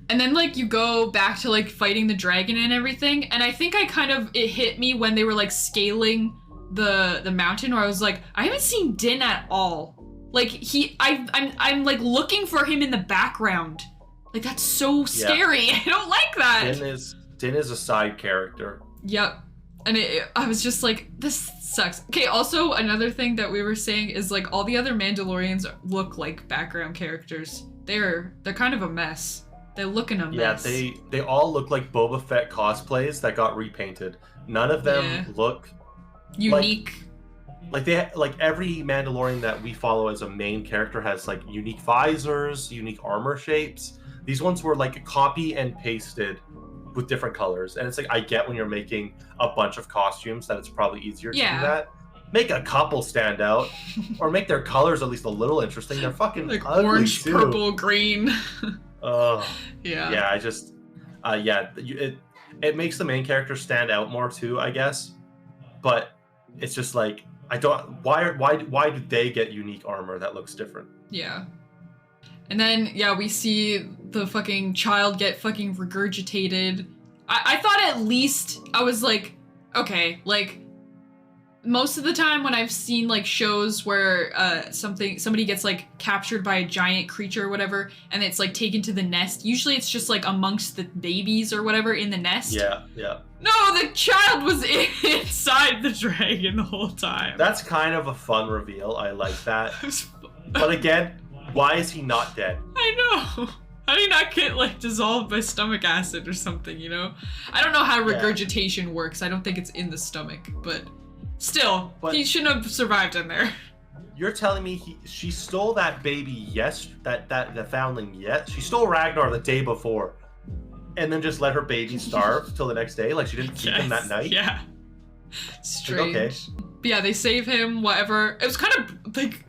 And then like you go back to like fighting the dragon and everything, and I think it hit me when they were like scaling the mountain, where I was like, I haven't seen Din at all. Like I'm like looking for him in the background. Like, that's so scary. I don't like that. Din is a side character. Yep. And I was just like, this sucks. Okay, also another thing that we were saying is like all the other Mandalorians look like background characters. They're kind of a mess. They look in a mess. Yeah, they all look like Boba Fett cosplays that got repainted. None of them look unique. Like every Mandalorian that we follow as a main character has like unique visors, unique armor shapes. These ones were like copy and pasted with different colors. And it's like, I get when you're making a bunch of costumes that it's probably easier to do that. Make a couple stand out, or make their colors at least a little interesting. They're fucking like ugly orange, too. purple, green. Yeah, I just, it makes the main character stand out more too, I guess. But it's just like, why do they get unique armor that looks different? Yeah. And then, we see the fucking child get fucking regurgitated. I thought at least, I was like, okay, like, most of the time when I've seen, like, shows where somebody gets, like, captured by a giant creature or whatever, and it's, like, taken to the nest, usually it's just, like, amongst the babies or whatever in the nest. Yeah. No, the child was inside the dragon the whole time. That's kind of a fun reveal. I like that. But again... Why is he not dead? I know. How do you not get, like, dissolved by stomach acid or something, you know? I don't know how regurgitation works. I don't think it's in the stomach, but still, he shouldn't have survived in there. You're telling me she stole that baby, the foundling, she stole Ragnar the day before, and then just let her baby starve till the next day? Like, she didn't feed him that night? Yeah. Strange. Okay. But yeah, they save him, whatever. It was kind of, like...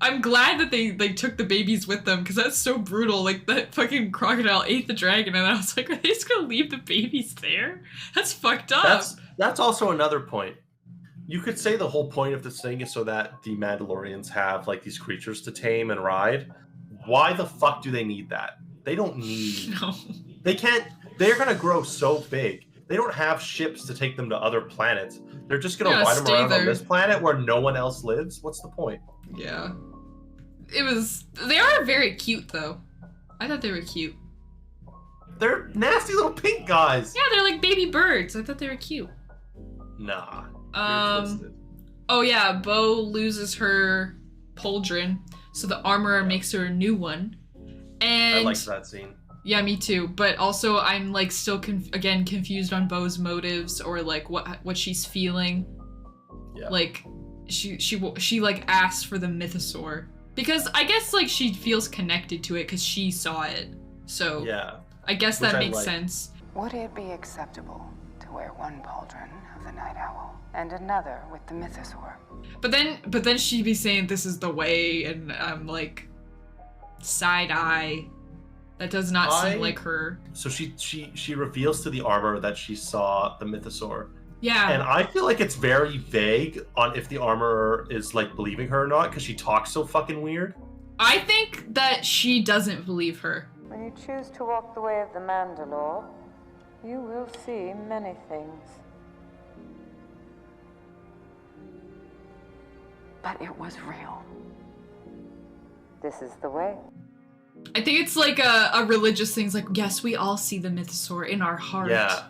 I'm glad that they took the babies with them, because that's so brutal. Like, that fucking crocodile ate the dragon, and I was like, are they just gonna leave the babies there? That's fucked up. That's also another point. You could say the whole point of this thing is so that the Mandalorians have, like, these creatures to tame and ride. Why the fuck do they need that? They don't need... No. They can't... They're gonna grow so big. They don't have ships to take them to other planets. They're just gonna ride them around on this planet where no one else lives? What's the point? Yeah. They are very cute, though. I thought they were cute. They're nasty little pink guys. Yeah, they're like baby birds. I thought they were cute. Nah. You're twisted. Oh yeah, Bo loses her pauldron, so the armorer makes her a new one. And I liked that scene. Yeah, me too. But also, I'm like still confused on Bo's motives, or like what she's feeling. Yeah. Like she like asked for the mythosaur. Because I guess, like, she feels connected to it because she saw it. So, yeah, I guess that makes sense. Would it be acceptable to wear one pauldron of the night owl and another with the mythosaur? But then she'd be saying this is the way, and I'm like, side eye. That does not seem like her. So she reveals to the armor that she saw the mythosaur. Yeah. And I feel like it's very vague on if the armorer is like believing her or not, because she talks so fucking weird. I think that she doesn't believe her. When you choose to walk the way of the Mandalore, you will see many things. But it was real. This is the way. I think it's like a religious thing. It's like, yes, we all see the mythosaur in our heart. Yeah.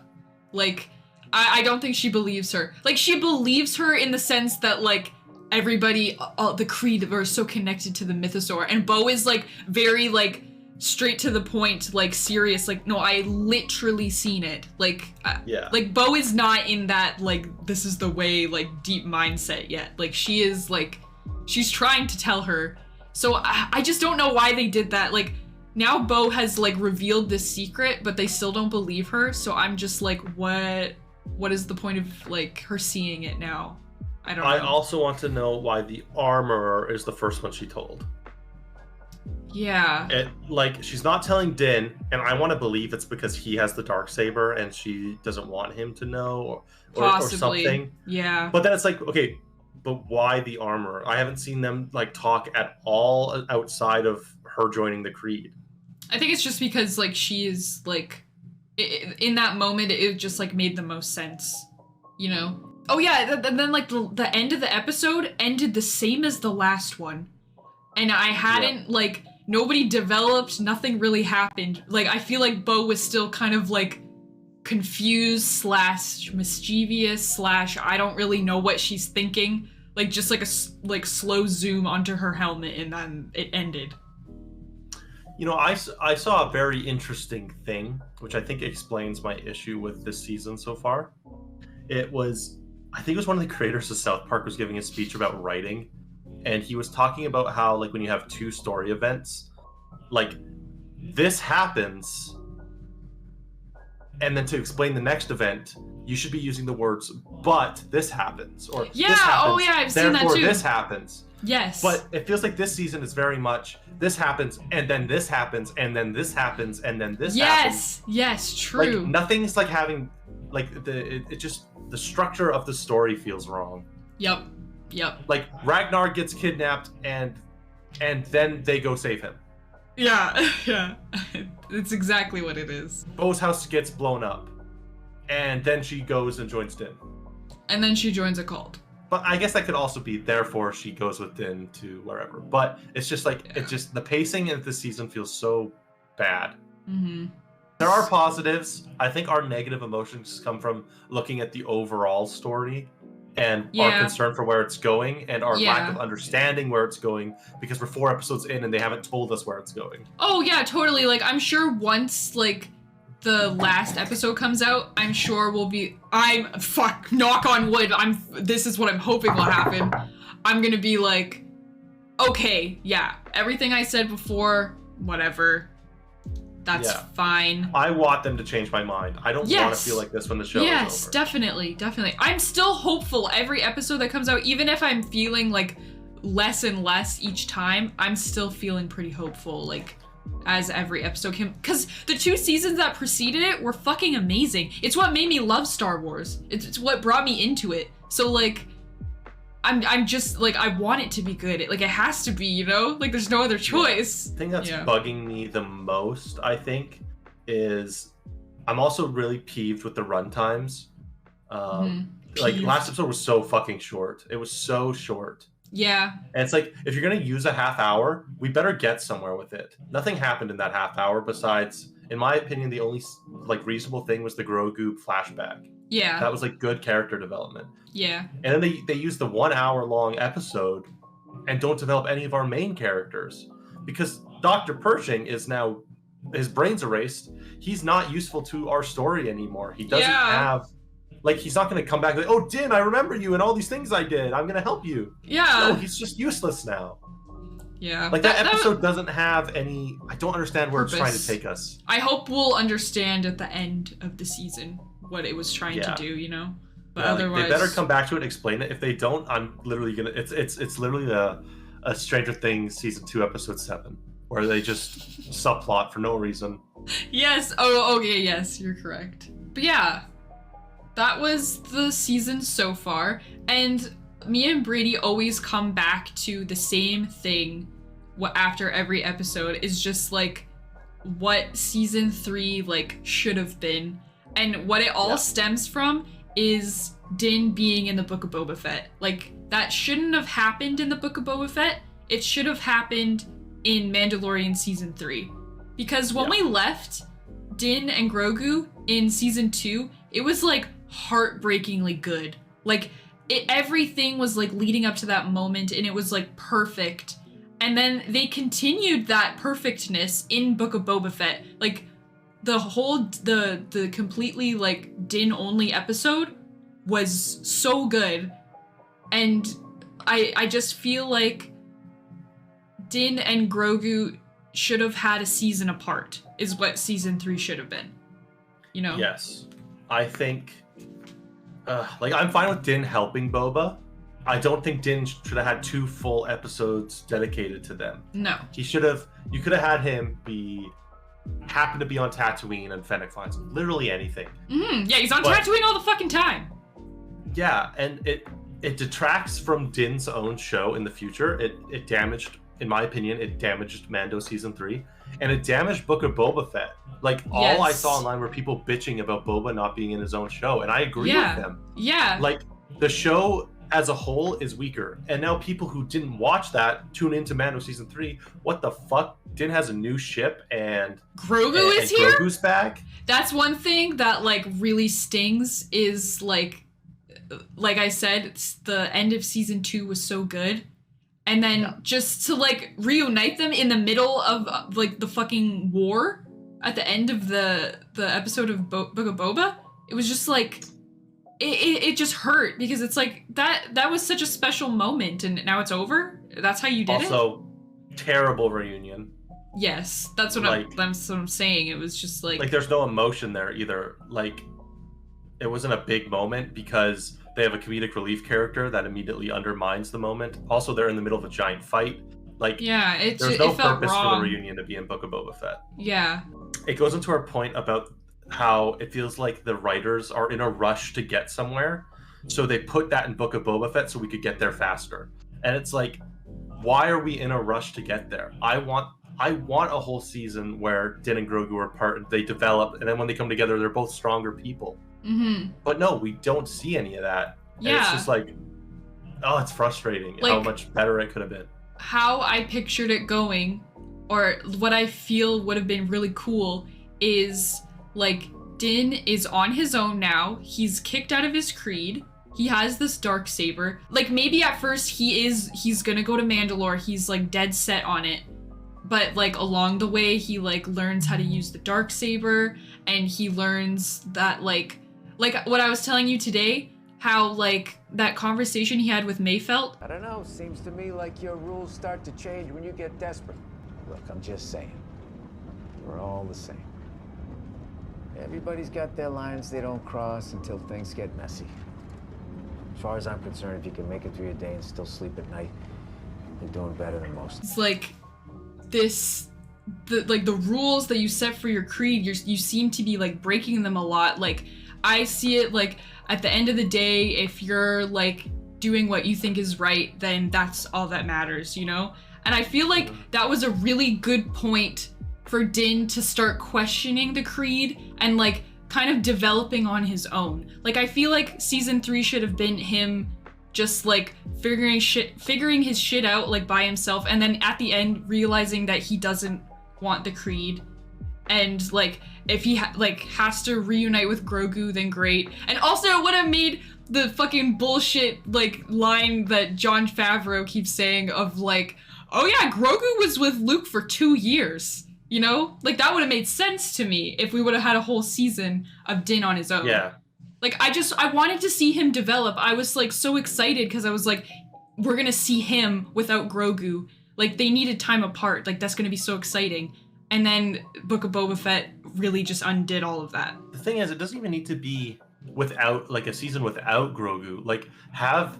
Like, I don't think she believes her. Like, she believes her in the sense that, like, everybody, the Creed are so connected to the mythosaur. And Bo is, like, very, like, straight to the point, like, serious. Like, no, I literally seen it. Like, yeah. Like, Bo is not in that, like, this is the way, like, deep mindset yet. Like, she is, like, she's trying to tell her. So I just don't know why they did that. Like, now Bo has, like, revealed this secret, but they still don't believe her. So I'm just like, what is the point of, like, her seeing it now? I don't know. I also want to know why the armorer is the first one she told. Yeah. Like, she's not telling Din, and I want to believe it's because he has the Darksaber and she doesn't want him to know or something. Yeah. But then it's like, okay, but why the armorer? I haven't seen them, like, talk at all outside of her joining the Creed. I think it's just because, like, she is, like, in that moment, it just, like, made the most sense, you know? Oh, yeah, and then, like, the end of the episode ended the same as the last one. And I hadn't, like, nobody developed, nothing really happened. Like, I feel like Bo was still kind of, like, confused / mischievous / I don't really know what she's thinking. Like, just, like, a slow zoom onto her helmet, and then it ended. You know, I saw a very interesting thing, which I think explains my issue with this season so far. I think it was one of the creators of South Park was giving a speech about writing, and he was talking about how, like, when you have two story events, like, this happens, and then to explain the next event, you should be using the words, but this happens, or yeah, this happens, oh yeah, I've seen that too. Therefore, this happens. Yes. But it feels like this season is very much, this happens, and then this happens, and then this happens, and then this happens. Yes, true. Like, nothing's like having, like, the structure of the story feels wrong. Yep. Like, Ragnar gets kidnapped, and then they go save him. Yeah. It's exactly what it is. Bo's house gets blown up, and then she goes and joins Din. And then she joins a cult. But I guess that could also be, therefore she goes with Din to wherever. But it's just like, the pacing of the season feels so bad. Mm-hmm. There are positives. I think our negative emotions come from looking at the overall story and our concern for where it's going and our lack of understanding where it's going, because we're 4 episodes in and they haven't told us where it's going. Oh yeah, totally. Like, I'm sure once, like, the last episode comes out, I'm sure we'll be, knock on wood, this is what I'm hoping will happen. I'm gonna be like, okay, yeah, everything I said before, whatever, that's fine. I want them to change my mind. I don't want to feel like this when the show is over. Yes, definitely. I'm still hopeful every episode that comes out, even if I'm feeling, like, less and less each time, I'm still feeling pretty hopeful, like, as every episode came, because the 2 seasons that preceded it were fucking amazing. It's what made me love Star Wars. It's what brought me into it. So, like, I'm just, like, I want it to be good. Like, it has to be, you know? Like, there's no other choice. The thing that's bugging me the most, I think, is I'm also really peeved with the runtimes. Like, last episode was so fucking short. It was so short. Yeah. And it's like, if you're going to use a half hour, we better get somewhere with it. Nothing happened in that half hour besides, in my opinion, the only, like, reasonable thing was the Grogu flashback. Yeah. That was, like, good character development. Yeah. And then they use the 1 hour long episode and don't develop any of our main characters. Because Dr. Pershing is now, his brain's erased. He's not useful to our story anymore. He doesn't have... Like, he's not going to come back like, oh, Din, I remember you and all these things I did. I'm going to help you. Yeah. No, he's just useless now. Yeah. Like, that episode doesn't have any... I don't understand where it's trying to take us. I hope we'll understand at the end of the season what it was trying to do, you know? But otherwise... They better come back to it and explain it. If they don't, I'm literally going to... It's literally a Stranger Things Season 2, Episode 7. where they just subplot for no reason. Yes. Oh, okay. Yes, you're correct. But yeah, that was the season so far, and me and Brady always come back to the same thing. After every episode is just like what season 3 like should have been, and what it all stems from is Din being in the Book of Boba Fett. Like, that shouldn't have happened in the Book of Boba Fett. It should have happened in Mandalorian season 3. Because when we left Din and Grogu in season 2, it was like heartbreakingly good. Like, everything was like leading up to that moment, and it was like perfect. And then they continued that perfectness in Book of Boba Fett. Like, the whole, the completely like Din only episode was so good. And I just feel like Din and Grogu should have had a season apart, is what season 3 should have been. You know? Yes. I think, like, I'm fine with Din helping Boba. I don't think Din should have had 2 full episodes dedicated to them. No. You could have had him happen to be on Tatooine and Fennec finds him. Literally anything. Yeah, he's on Tatooine all the fucking time. Yeah, and it detracts from Din's own show in the future. It damaged, in my opinion, it damaged Mando season 3, and it damaged Book of Boba Fett. Like, all I saw online were people bitching about Boba not being in his own show, and I agree with them. Yeah. Like, the show as a whole is weaker, and now people who didn't watch that tune into Mando season 3. What the fuck? Din has a new ship, and Grogu is here. Grogu's back. That's one thing that like really stings. Is like I said, the end of season 2 was so good, and then just to like reunite them in the middle of like the fucking war at the end of the episode of Book of Boba, it was just like. It just hurt, because it's like that was such a special moment, and now it's over. That's how you did it. Also, terrible reunion. Yes, that's what I'm saying. It was just like there's no emotion there either. Like, it wasn't a big moment because they have a comedic relief character that immediately undermines the moment. Also, they're in the middle of a giant fight. Like, there's no purpose for the reunion to be in Book of Boba Fett. Yeah. It goes into our point about how it feels like the writers are in a rush to get somewhere, so they put that in Book of Boba Fett so we could get there faster. And it's like, why are we in a rush to get there? I want a whole season where Din and Grogu are apart, and they develop, and then when they come together, they're both stronger people. But no, we don't see any of that. And it's just like, oh, it's frustrating how much better it could have been. How I pictured it going, or what I feel would have been really cool, is like, Din is on his own now. He's kicked out of his creed. He has this dark saber. Like, maybe at first he's gonna go to Mandalore. He's like dead set on it. But like along the way, he like learns how to use the dark saber, and he learns that like what I was telling you today, how like that conversation he had with Mayfelt. I don't know, seems to me like your rules start to change when you get desperate. Look, I'm just saying, we're all the same. Everybody's got their lines they don't cross until things get messy. As far as I'm concerned, if you can make it through your day and still sleep at night, you're doing better than most. It's like the rules that you set for your creed, you seem to be like breaking them a lot. Like, I see it like at the end of the day, if you're like doing what you think is right, then that's all that matters, you know? And I feel like that was a really good point for Din to start questioning the creed and like kind of developing on his own. Like, I feel like season 3 should have been him just like figuring his shit out like by himself, and then at the end realizing that he doesn't want the creed, and like if he has to reunite with Grogu, then great. And also it would have made the fucking bullshit like line that Jon Favreau keeps saying of like, oh yeah, Grogu was with Luke for 2 years. You know? Like, that would have made sense to me if we would have had a whole season of Din on his own. Yeah. Like, I wanted to see him develop. I was, like, so excited because I was like, we're gonna see him without Grogu. Like, they needed time apart. Like, that's gonna be so exciting. And then Book of Boba Fett really just undid all of that. The thing is, it doesn't even need to be without, like, a season without Grogu. Like, have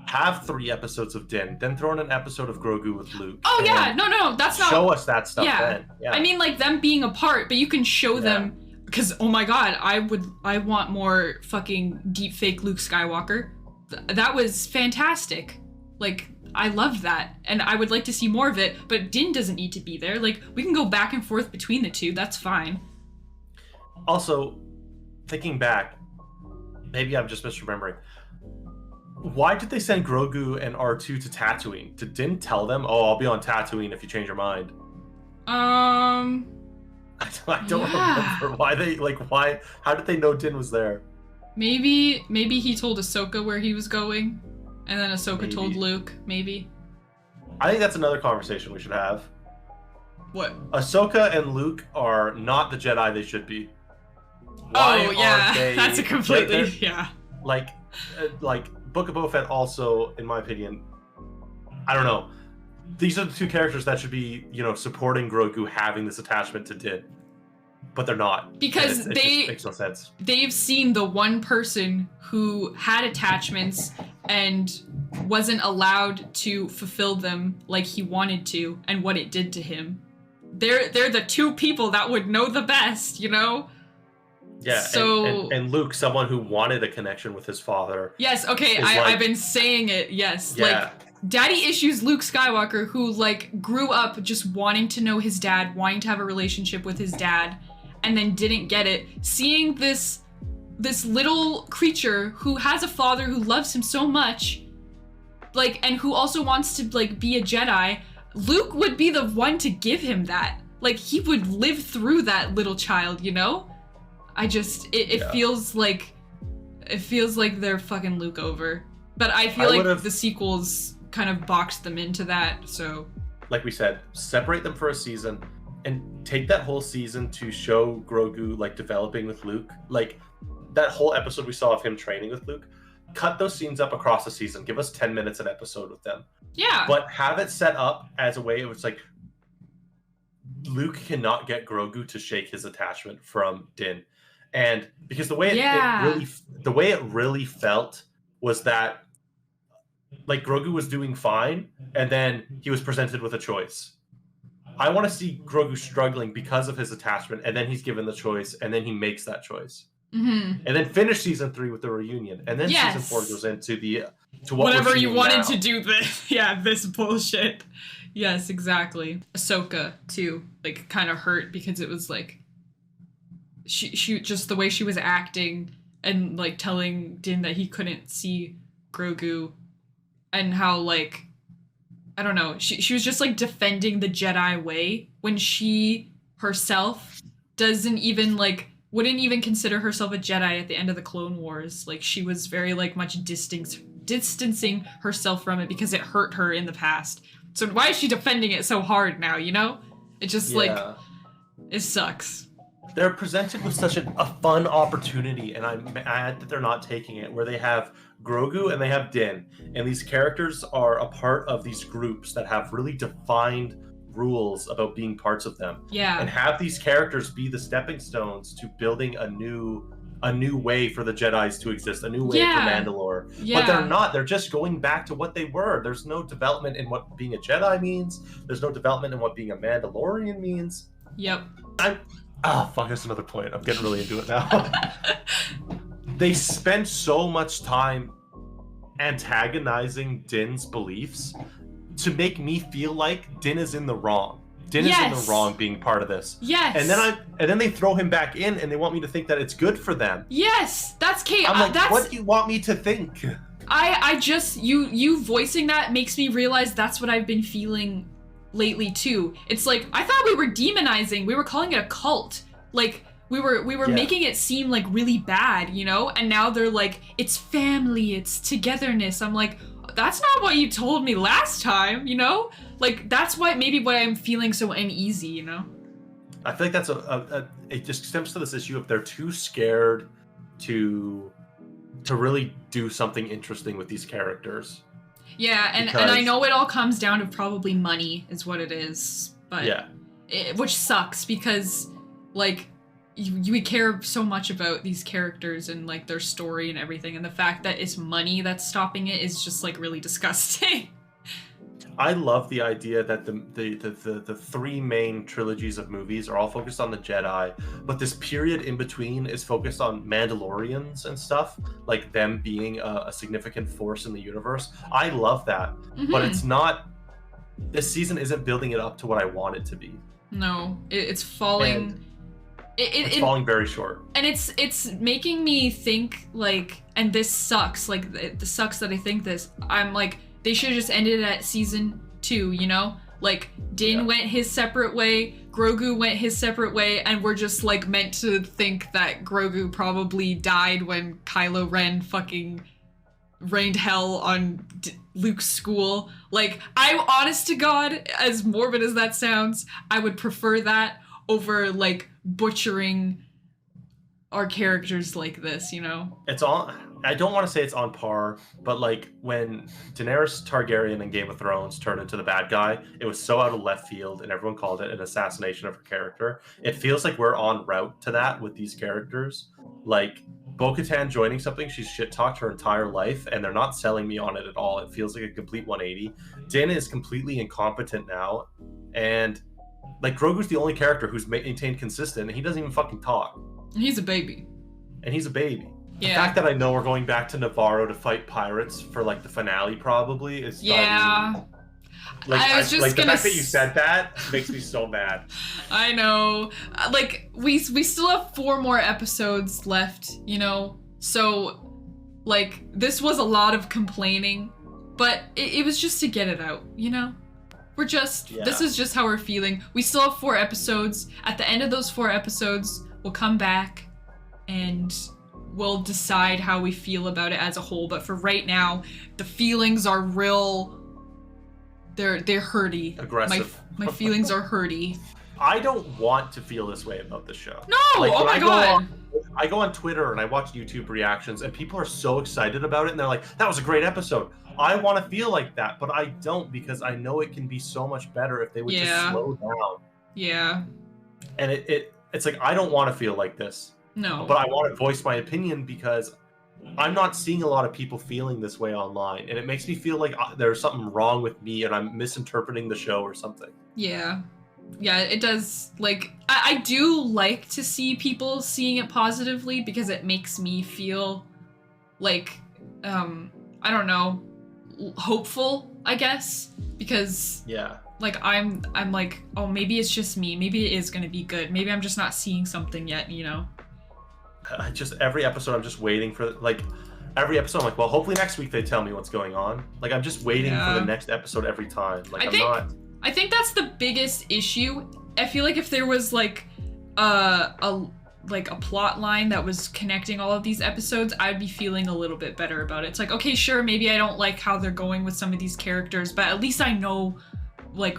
have 3 episodes of Din, then throw in an episode of Grogu with Luke. Oh yeah, no, that's not. Show us that stuff Yeah. then. Yeah. I mean, like them being apart, but you can show them because oh my god, I want more fucking deep fake Luke Skywalker. That was fantastic. Like I loved that, and I would like to see more of it. But Din doesn't need to be there. Like we can go back and forth between the two. That's fine. Also, thinking back, maybe I'm just misremembering. Why did they send Grogu and R2 to Tatooine? Did Din tell them, "Oh, I'll be on Tatooine if you change your mind"? I don't remember why. How did they know Din was there? Maybe he told Ahsoka where he was going, and then Ahsoka told Luke. Maybe. I think that's another conversation we should have. What? Ahsoka and Luke are not the Jedi they should be. Why oh yeah, aren't they, that's a completely yeah. Like Book of Boba Fett also, in my opinion, I don't know. These are the 2 characters that should be, supporting Grogu having this attachment to Din, but they're not because it they just makes no sense. They've seen the one person who had attachments and wasn't allowed to fulfill them like he wanted to, and what it did to him. They're the 2 people that would know the best, Yeah, so and Luke, someone who wanted a connection with his father. Yes, okay, I've been saying it. Yes, yeah. like daddy issues Luke Skywalker, who like grew up just wanting to know his dad, wanting to have a relationship with his dad, and then didn't get it. Seeing this little creature who has a father who loves him so much, like, and who also wants to like be a Jedi. Luke would be the one to give him that. Like he would live through that little child, it feels like they're fucking Luke over. But I feel like the sequels kind of boxed them into that, so like we said, separate them for a season and take that whole season to show Grogu like developing with Luke. Like that whole episode we saw of him training with Luke, cut those scenes up across the season. Give us 10 minutes an episode with them. Yeah. But have it set up as a way it was like Luke cannot get Grogu to shake his attachment from Din. And because the way it really felt was that like Grogu was doing fine and then he was presented with a choice. I want to see Grogu struggling because of his attachment, and then he's given the choice, and then he makes that choice. Mm-hmm. And then finish season 3 with the reunion, and then season 4 goes into to what whatever you wanted now. to do this. Yeah, this bullshit. Yes, exactly. Ahsoka too, like kind of hurt because it was like she just the way she was acting and like telling Din that he couldn't see Grogu, and how like I don't know, she was just like defending the Jedi way when she herself doesn't even like wouldn't even consider herself a Jedi at the end of the Clone Wars. Like she was very like much distancing herself from it because it hurt her in the past. So why is she defending it so hard now, It just like it sucks. They're presented with such a fun opportunity, and I'm mad that they're not taking it, where they have Grogu and they have Din, and these characters are a part of these groups that have really defined rules about being parts of them. Yeah. And have these characters be the stepping stones to building a new way for the Jedis to exist, a new way for Mandalore. Yeah. But they're not. They're just going back to what they were. There's no development in what being a Jedi means. There's no development in what being a Mandalorian means. Yep. Fuck, that's another point. I'm getting really into it now. They spend so much time antagonizing Din's beliefs to make me feel like Din is in the wrong. Din is in the wrong being part of this. Yes. And then they throw him back in and they want me to think that it's good for them. Yes, that's Kate. I'm like, what do you want me to think? I just you voicing that makes me realize that's what I've been feeling lately too. It's like I thought we were demonizing, we were calling it a cult. Like we were making it seem like really bad, And now they're like, it's family, it's togetherness. I'm like, that's not what you told me last time, Like that's why I'm feeling so uneasy, I feel like that's it just stems to this issue of they're too scared to really do something interesting with these characters. Yeah, and I know it all comes down to probably money is what it is, but which sucks because like we care so much about these characters and like their story and everything, and the fact that it's money that's stopping it is just like really disgusting. I love the idea that the three main trilogies of movies are all focused on the Jedi, but this period in between is focused on Mandalorians and stuff, like them being a significant force in the universe. I love that, but it's not. This season isn't building it up to what I want it to be. No, it's falling. It's falling very short. And it's making me think like, and this sucks. Like it sucks that I think this. I'm like, they should have just ended at season 2, you know? Like, Din went his separate way, Grogu went his separate way, and we're just, like, meant to think that Grogu probably died when Kylo Ren fucking rained hell on Luke's school. Like, I'm honest to God, as morbid as that sounds, I would prefer that over, like, butchering our characters like this, you know? It's all... I don't want to say it's on par, but like when Daenerys Targaryen in Game of Thrones turned into the bad guy, it was so out of left field and everyone called it an assassination of her character. It feels like we're en route to that with these characters. Like Bo-Katan joining something she's shit-talked her entire life, and they're not selling me on it at all. It feels like a complete 180. Din is completely incompetent now, and like Grogu's the only character who's maintained consistent, and he doesn't even fucking talk. He's a baby. And he's a baby. Yeah. The fact that I know we're going back to Navarro to fight pirates for like the finale probably is yeah. Like, I was just like the gonna fact that you said that makes me so mad. I know. Like we still have 4 more episodes left, you know. So like this was a lot of complaining, but it was just to get it out, you know. We're just this is just how we're feeling. We still have 4 episodes. At the end of those 4 episodes, we'll come back and we'll decide how we feel about it as a whole, but for right now, the feelings are real. They're hurty. Aggressive. My feelings are hurty. I don't want to feel this way about the show. No! Like, Oh my god! I go on Twitter and I watch YouTube reactions, and people are so excited about it, and they're like, "That was a great episode." I want to feel like that, but I don't, because I know it can be so much better if they would just slow down. Yeah. And it's like I don't want to feel like this. No. But I want to voice my opinion because I'm not seeing a lot of people feeling this way online, and it makes me feel like there's something wrong with me and I'm misinterpreting the show or something. Yeah. Yeah, it does. Like, I do like to see people seeing it positively because it makes me feel like, I don't know, hopeful, I guess, because like I'm like, oh, maybe it's just me. Maybe it is going to be good. Maybe I'm just not seeing something yet, you know? Every episode I'm just waiting for, like every episode I'm like, well, hopefully next week they tell me what's going on. Like I'm just waiting for the next episode every time. Like I think that's the biggest issue. I feel like if there was like a plot line that was connecting all of these episodes, I'd be feeling a little bit better about it. It's like, okay, sure, maybe I don't like how they're going with some of these characters, but at least I know like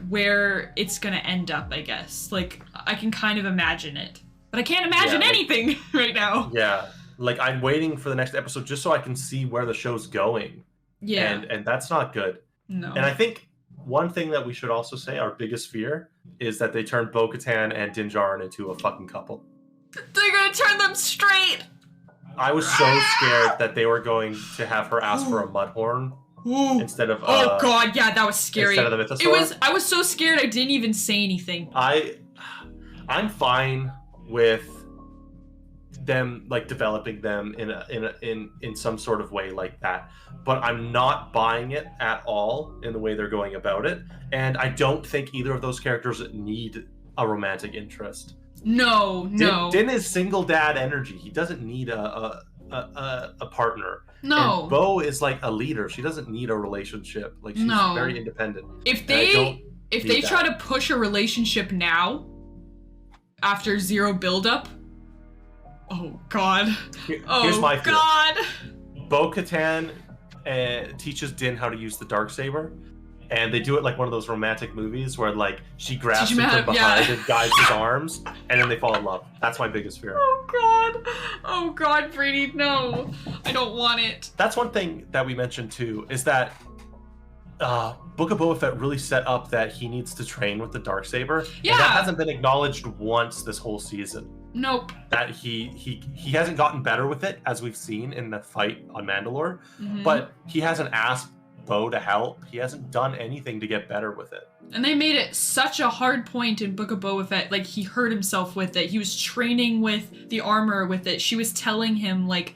where it's gonna end up, I guess. Like I can kind of imagine it. But I can't imagine anything right now. Yeah. Like I'm waiting for the next episode just so I can see where the show's going. Yeah. And that's not good. No. And I think one thing that we should also say, our biggest fear, is that they turn Bo-Katan and Din Djarin into a fucking couple. They're gonna turn them straight! I was so scared that they were going to have her ask for a mudhorn instead of oh god, yeah, that was scary. Instead of the mythosaur. I was so scared I didn't even say anything. I'm fine with them like developing them in some sort of way like that, but I'm not buying it at all in the way they're going about it, and I don't think either of those characters need a romantic interest. No. Din is single dad energy. He doesn't need a partner. No. And Bo is like a leader. She doesn't need a relationship. Like she's very independent. If they try to push a relationship now, after zero buildup, oh god. Here's my fear. God. Bo-Katan teaches Din how to use the Darksaber, and they do it like one of those romantic movies where like she grabs him from behind and guides his arms, and then they fall in love. That's my biggest fear. Oh god, Brady, no. I don't want it. That's one thing that we mentioned too, is that Book of Boba Fett really set up that he needs to train with the Darksaber. Yeah. And that hasn't been acknowledged once this whole season. Nope. That he hasn't gotten better with it, as we've seen in the fight on Mandalore. But he hasn't asked Bo to help. He hasn't done anything to get better with it. And they made it such a hard point in Book of Boba Fett. Like, he hurt himself with it. He was training with the armor with it. She was telling him, like,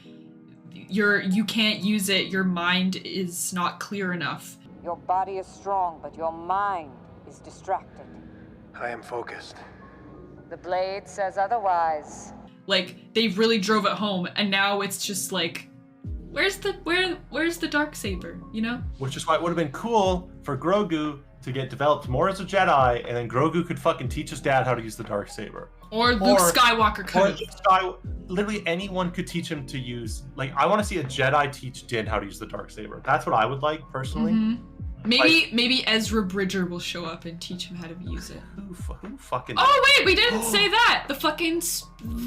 you can't use it. Your mind is not clear enough. Your body is strong, but your mind is distracted. I am focused. The blade says otherwise. Like, they really drove it home, and now it's just like, where's the Darksaber, you know? Which is why it would have been cool for Grogu to get developed more as a Jedi, and then Grogu could fucking teach his dad how to use the Darksaber. Or Luke Skywalker could. Literally anyone could teach him to use. Like, I want to see a Jedi teach Din how to use the Darksaber. That's what I would like personally. Maybe Ezra Bridger will show up and teach him how to use it. Who fucking? Oh wait, we didn't say that. The fucking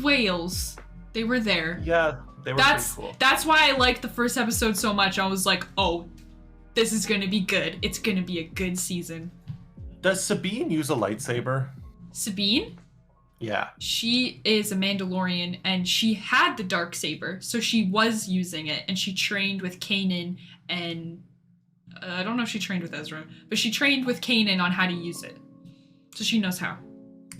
whales, they were there. Yeah, they were pretty cool. That's why I liked the first episode so much. I was like, oh, this is gonna be good. It's gonna be a good season. Does Sabine use a lightsaber? Sabine? Yeah. She is a Mandalorian, and she had the Darksaber, so she was using it, and she trained with Kanan, and I don't know if she trained with Ezra, but she trained with Kanan on how to use it. So she knows how.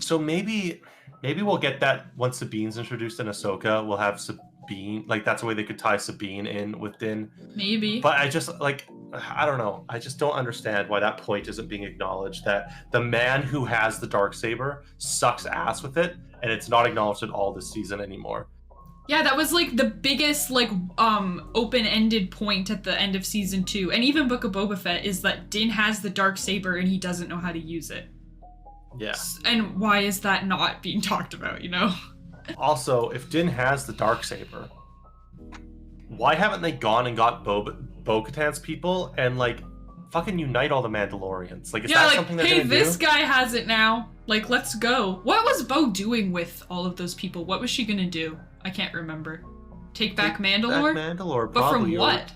So maybe we'll get that once Sabine's introduced in Ahsoka. We'll have Sabine, like that's the way they could tie Sabine in with Din. Maybe. But I just I don't know. I just don't understand why that point isn't being acknowledged, that the man who has the Darksaber sucks ass with it, and it's not acknowledged at all this season anymore. Yeah, that was like the biggest like open-ended point at the end of season 2, and even Book of Boba Fett, is that Din has the Darksaber and he doesn't know how to use it. Yeah. And why is that not being talked about, you know? Also, if Din has the Darksaber, why haven't they gone and got Bo-Katan's people and like fucking unite all the Mandalorians? Like, is that something they're gonna do? Hey, this guy has it now. Like, let's go. What was Bo doing with all of those people? What was she gonna do? I can't remember. Take back Mandalore? Mandalore, but probably, from what?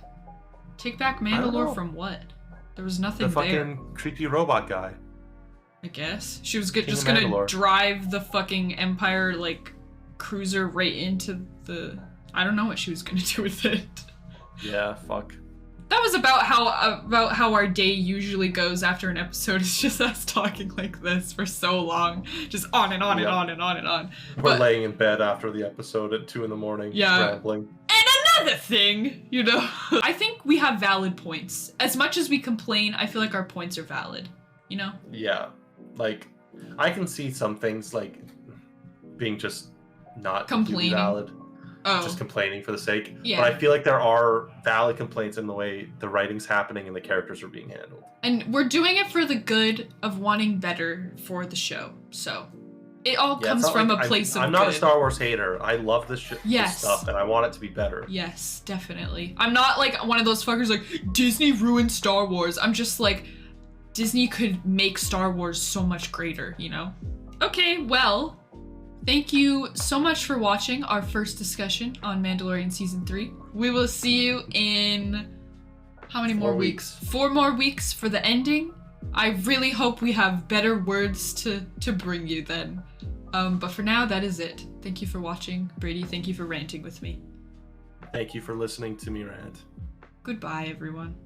Take back Mandalore from what? There was nothing the fucking there. creepy robot guy. I guess. She was just of gonna Mandalore. drive the fucking Empire, like, cruiser right into the... I don't know what she was gonna do with it. Yeah, fuck. That was about how our day usually goes after an episode. It's just us talking like this for so long. Just on and on and on and on and on. We're laying in bed after the episode at 2 a.m, Yeah. rambling. And another thing, you know? I think we have valid points. As much as we complain, I feel like our points are valid, you know? Yeah. Like, I can see some things, like, being just not Complaining. valid. Oh. Just complaining for the sake. Yeah. But I feel like there are valid complaints in the way the writing's happening and the characters are being handled. And we're doing it for the good of wanting better for the show. So it all comes from a place of I'm not good. a Star Wars hater. I love this Yes. stuff and I want it to be better. Yes, definitely. I'm not like one of those fuckers like, Disney ruined Star Wars. I'm just like, Disney could make Star Wars so much greater, you know? Okay, well, thank you so much for watching our first discussion on Mandalorian Season 3. We will see you in... how many more weeks? 4 more weeks for the ending. I really hope we have better words to bring you then. But for now, that is it. Thank you for watching. Brady, thank you for ranting with me. Thank you for listening to me rant. Goodbye, everyone.